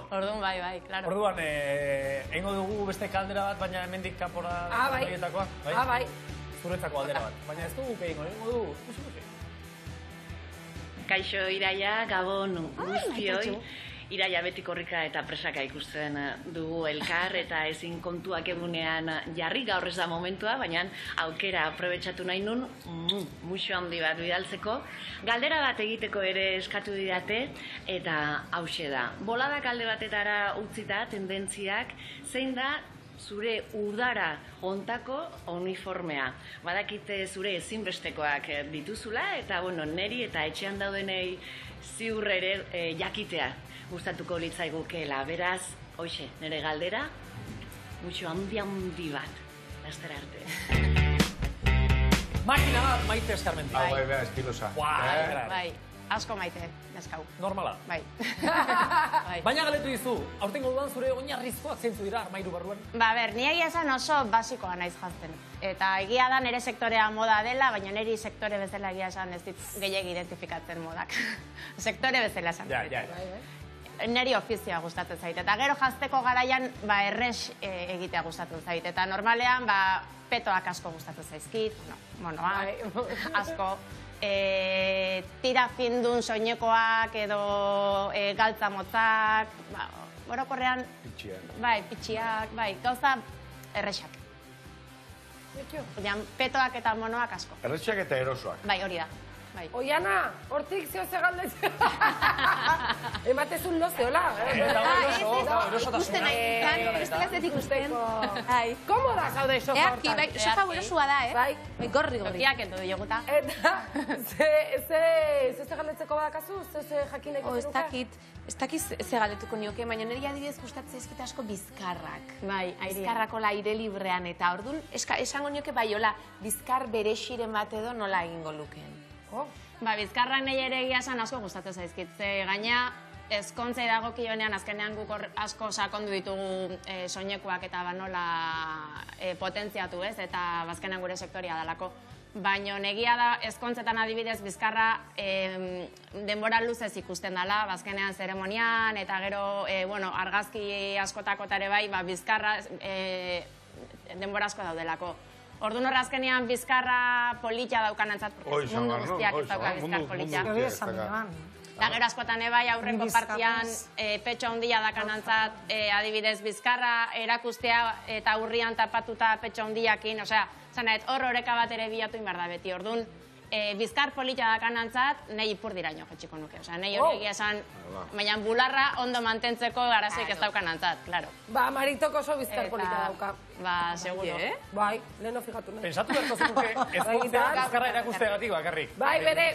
Orduan, bai, klaro. Orduan, egingo dugu beste kaldera bat, baina hemendik kanpora horietakoa. Bai. Zuretzako aldera bat. Baina ez dugu egingo dugu. Kaixo Iraia, Gabon guztioi. Iraia beti korrika eta presaka ikusten dugu elkar eta ezin kontuak egunean jarri, gaur ez da momentua, baina aukera aprobetxatu nahi nun, muxo handi bat bidaltzeko. Galdera bat egiteko ere eskatu didate eta hauxe da. Boladak alde batetara utzita tendentziak, zein da zure udara hontako uniformea. Badakite zure ezinbestekoak dituzula eta neri eta etxean daudenei ziur ere jakitea gustatuko litzaigukeela. Beraz, hoxe, nire galdera, mucho handi bat. Laster arte. Makina bat maite eskarmentik. Bai, beha, estilosa. Bai, asko maite, neskau. Normala. Bai. Baina galetu dizu, aurtengo dudan zure oinarrizkoak zeintzu dira armairu barruan? Ni egia esan oso basikoa naiz jazten. Eta egia da nire sektorea moda dela, baina niri sektore bezala egia esan ez dit gehiagi identifikatzen modak. Sektore bezala esan. Niri ofizioa gustatzen zait. Eta gero jazteko garaian erres egitea gustatzen zait. Eta normalean petoak asko gustatzen zaizkit, asko. Tira findun soinekoak edo galtza motzak, orokorrean, pitxiak, gauza erresak. Petoak eta monoak asko. Erretxeak eta erosoak. Bai, hori da. Oiana, hortik zeo zegaldez. Ematezun loze, hola. Ikusten nahi izan, beste ez ikusten. Komoda zaude sofa hortan. Bai, sofa erosua da, Bai, gorri. Tokiak ento dioguta. Eta, ze zegaldetzeko badakazu? Ze jakineko zenuke? Ez dakit ze galdetuko nioke, baina niri adibidez gustatzen zaizkit asko bizkarrak. Bai, airea. Bizkarrako aire librean, eta orduan esango nioke bai, hola, bizkar berexiren bat edo nola egingo lukeen. Ba, bizkarrak nahi ere egia esan asko gustatzen zaizkit. Ze gaina, ezkontzei dagokionean azkenean guk asko sakondu ditugu soinekoak eta nola potentziatu, ez? Eta azkenean gure sektoria dalako. Baina negia da, ezkontzetan adibidez bizkarra denbora luzez ikusten dela, azkenean zeremonian, eta gero, argazki askotakotare bai, bizkarra denbora asko daudelako. Orduan horra azkenean bizkarra politxa daukanantzat, mundu guztiak ez dauka bizkar politxa. Eta gero askotan ebai aurreko partian petxo handia dakanantzat, adibidez bizkarra erakustea eta urrian tapatuta petxo handiakin, osea, zanet, hor horeka bat ere bilatu inbar da beti. Orduan, bizkar politxa dakanantzat, nahi ipurdiraino jetxiko nuke. Osea, nahi hori egia esan, baina bularra ondo mantentzeko arazoik ez daukanantzat, klaro. Ba, Maritok oso bizkar politxa dauka. Ba, seguro. Bai, leheno fijatu nahi. Pensatu berko zenuke ezkontzea bizkarra erakusteagatik bakarrik. Bai, bere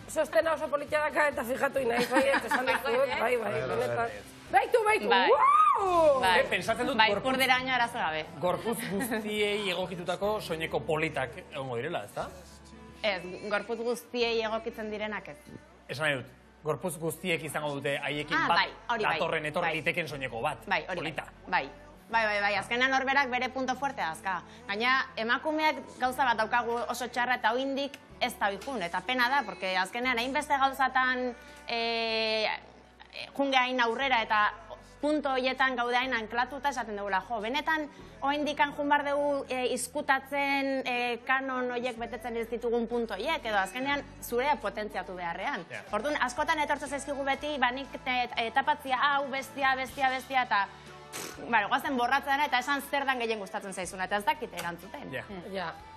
sostena oso politxa daka eta fijatu nahi. Bai, benetan. Baitu! Pensatzen dut ipurdiraino arazo gabe. Gorputz guztiei egokitutako soineko politak egongo direla, ez da? Ez, gorputz guztiei egokitzen direnak ez. Esan nahi dut, gorputz guztiek izango dute haiekin bat, datorren etorri liteken soineko bat, polita. Bai, azkenean horberak bere punto fuertea azka. Gaina, emakumeak gauza bat daukagu oso txarra eta oindik ez da bihun, eta pena da, porque azkenean hainbeste gauzatan junge hain aurrera eta punto horietan gaude hain anklatuta esaten dugula, benetan oindikan jun bar dugu izkutatzen kanon horiek betetzen ez ditugun punto horiek, edo azkenean zurea potentziatu beharrean. Orduan, askotan etortzen zaizkigu beti, nik etapatzia hau, bestia, eta guazen borratzen eta esan zer dan gehien gustatzen zaizuna, eta ez dakite erantzuten.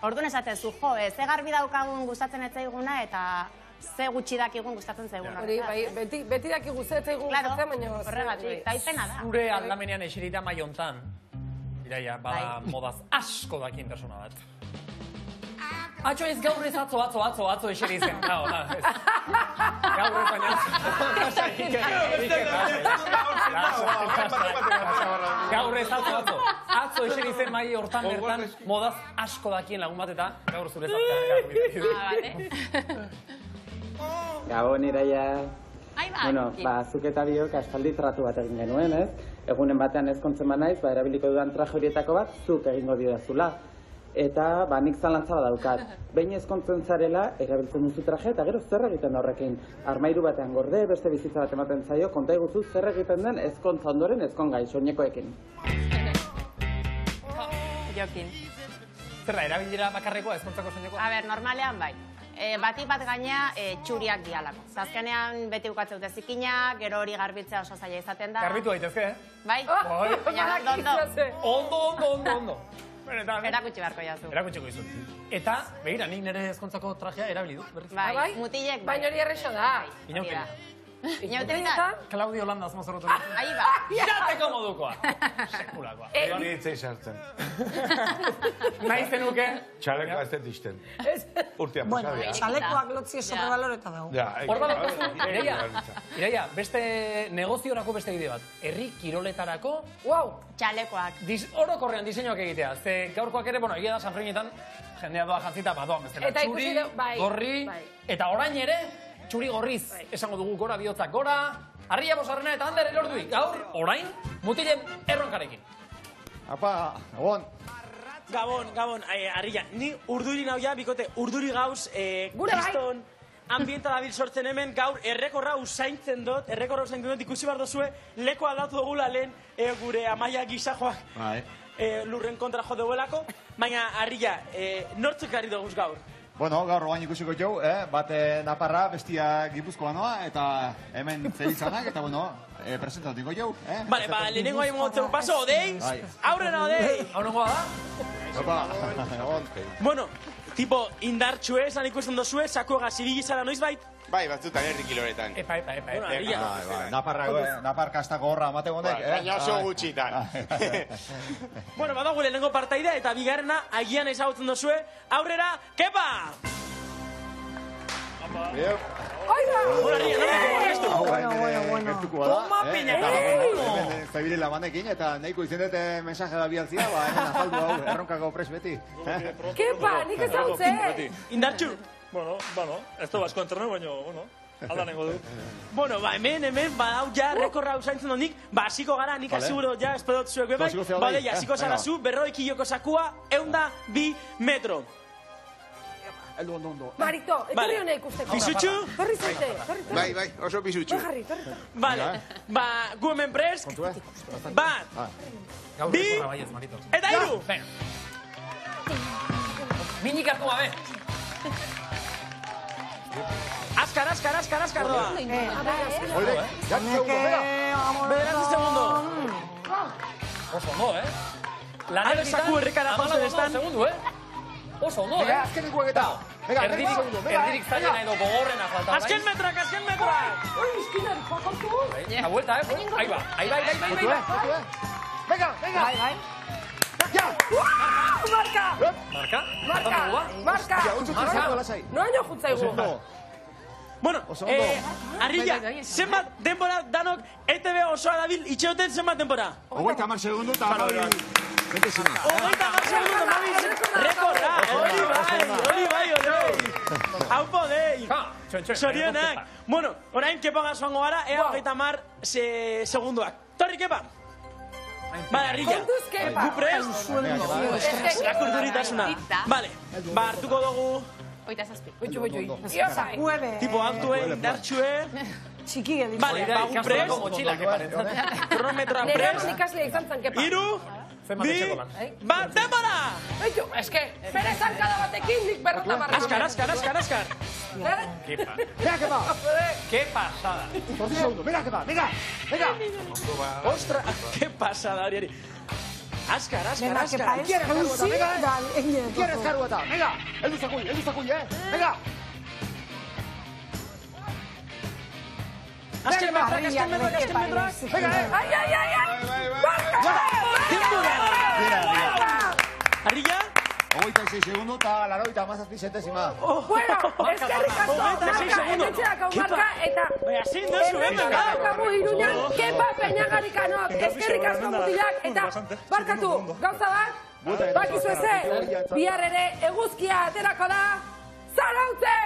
Orduan esatezu, ze garbi daukagun gustatzen ez zaiguna, eta ze gutxi dakigun gustatzen zaiguna. Hori, beti dakigu ze zaigun gustatzen, baina... Horregatik, eta izena da. Zure aldamenean eserita maiontan, Iraia, bada modaz asko dakien persona bat. Atxo ez gaur ez atzo eseri zen. Gaur ez baina gaur ez atzo eseri zen mai hortan bertan modaz asko dakien lagun bat eta gaur zure zatzen. Gabon, Iraia. Bueno, zuk eta biok aspaldi tratu bat egin genuen, ez? Egunen batean ezkontzen banaiz, erabiliko dudan traje horietako bat, zuk egingo didazula. Eta nik zalantza badaukat. Behin ezkontzen zarela, erabiltzen duzu traje, eta gero zer egiten horrekin. Armairu batean gorde, beste bizitza bat ematen zaio, konta iguzu zer egiten den ezkontza ondoren ezkongai, soinekoekin. Jokin. Zer da, erabilera bakarrekoa ezkontzako soinekoa? A ber, normalean bai. Bati bat gaina txuriak dialako. Zazkenean beti ukatzeu zikina, gero hori garbitzea oso zaila izaten da. Garbitu daitezke, Bai? Ondo. Erakutsi beharko jazu. Erakutsiko izut. Eta, begira, nik nire ezkontzako trajea erabili dut. Bai, mutilek bai. Baina hori errexo da. Inautela. Inautelita? Claudio Holandas mozorrotu. Ahi ba. Jateko modukoa. Sekulakoa. Ni ditzei sartzen. Nahi zenuke? Txalekoa ez dut izten. Urtea pasadia. Txalekoak lotzi sobrebaloreta dago. Hor bat, Iraia, beste negoziorako beste bide bat. Herri kiroletarako, txalekoak. Orokorrean diseinuak egitea. Ze gaurkoak ere, egia da Sanfrinetan, jendea doa jantzita, badoan bezala. Txuri, gorri, eta orain ere, txuri gorriz, esango dugu gora bihotzak gora, Arria Bosarrena eta Ander Elordui, gaur, orain, mutilen erronkarekin. Apa, Gabon. Gabon, Arria, ni urduri nauia, bikote, urduri gauz, kriston, ambienta dabil sortzen hemen, gaur, errekorra usaintzen dut, ikusi behar dozue, leko aldatu dugula lehen, gure Amaia gizajoak lurren kontra jo duelako, baina, Arria, nortzuk gari duguz gaur? Bueno, gaur oain ikusiko jau, bate naparra, bestia gipuzkoanoa, eta hemen zelitzanak, eta bueno, presentatu dingo jau. Bale, lehenengo hain motzeu paso, Odei, aurrena Odei! Aurrengoa da? Bueno, tipo indartxue, esan ikusten dozue, sakuega zibigizara noiz bait? Bai, batzutan herri kiloretan. Epa. Napar kastako gorra amate honek, baina oso gutxitan. Bueno, badago lehenengo partaida eta bigarrena agian ezagutzen dozue. Aurrera, Kepa! Toma peña! Zabile labanekin eta nahiko izen dute mensaje da bialtzia, hemen afaldu hau, erronkako pres beti. Kepa, nik ezagutze! Indartxu! Bueno, ez du basko entrenu, baina, alda nengo du. Bueno, hemen, badau ja, rekorra usaintzen donik, hasiko gara, nik aseguro ja, espedot zuek bebai, bale, hasiko zarazu, 200 kiloko sakua, 102 metro. Ondo. Marito, etorri hona ikusteko. Pisutxu? Torri zaite. Bai, oso pisutxu. Bale, gu hemen presk, bat, bi, eta iru! Minik hartu gabe. Azkar doa. Oire, ya Bederatzi segundo. Oso ondo, Ale saku errekara jauzen estan. Oso ondo, azken ikuegeta. Erdirik zailena edo gogorrena falta. Azken metrak! Oi, eskinari, joakautu. La vuelta, Ahí va. Venga. Ya! Marka! Noaino juntzaigu. Bueno, Arrilla, zenbat denbora danok ETV osoa dabil itxeoten zenbat denbora? 30 segundu eta Mabi. 30 segundu, Mabi. Rekorda, hori bai. Hau podei. Sorionak. Bueno, orain Kepa gazoango gara, ea 30 segunduak. Torri, Kepa. Vale, Arrilla. Gu prest? Lakurduritasuna. Vale, hartuko dugu. Oitxu. Tipo altue, indartxue. Txiki edin. Vale, gu prest. Kronometroa prest. Nerean ikaslea izan zen, Kepa. Iru, bi, bat, denbora! Oitxu, eske, bere zankada batekin nik berrota barra. Azkar. Kepa. Venga, Kepa. Qué pasada. Venga. Ostra, qué pasada, Ariari. Azkar. ¿Quieres carguata? Venga, eldu zakull, venga. Azken metroak. Venga, Arrilla? 26 segundu eta 87 zentesima. Bueno, eskerrik asko, marka, emetxeak hau marka, eta daukagu Iruñan, Kepa Peñagarikanok, eskerrik asko mutilak, eta barkatu, gauza bat, bakizu eze, bihar ere eguzkia aterako da, Zarautzen!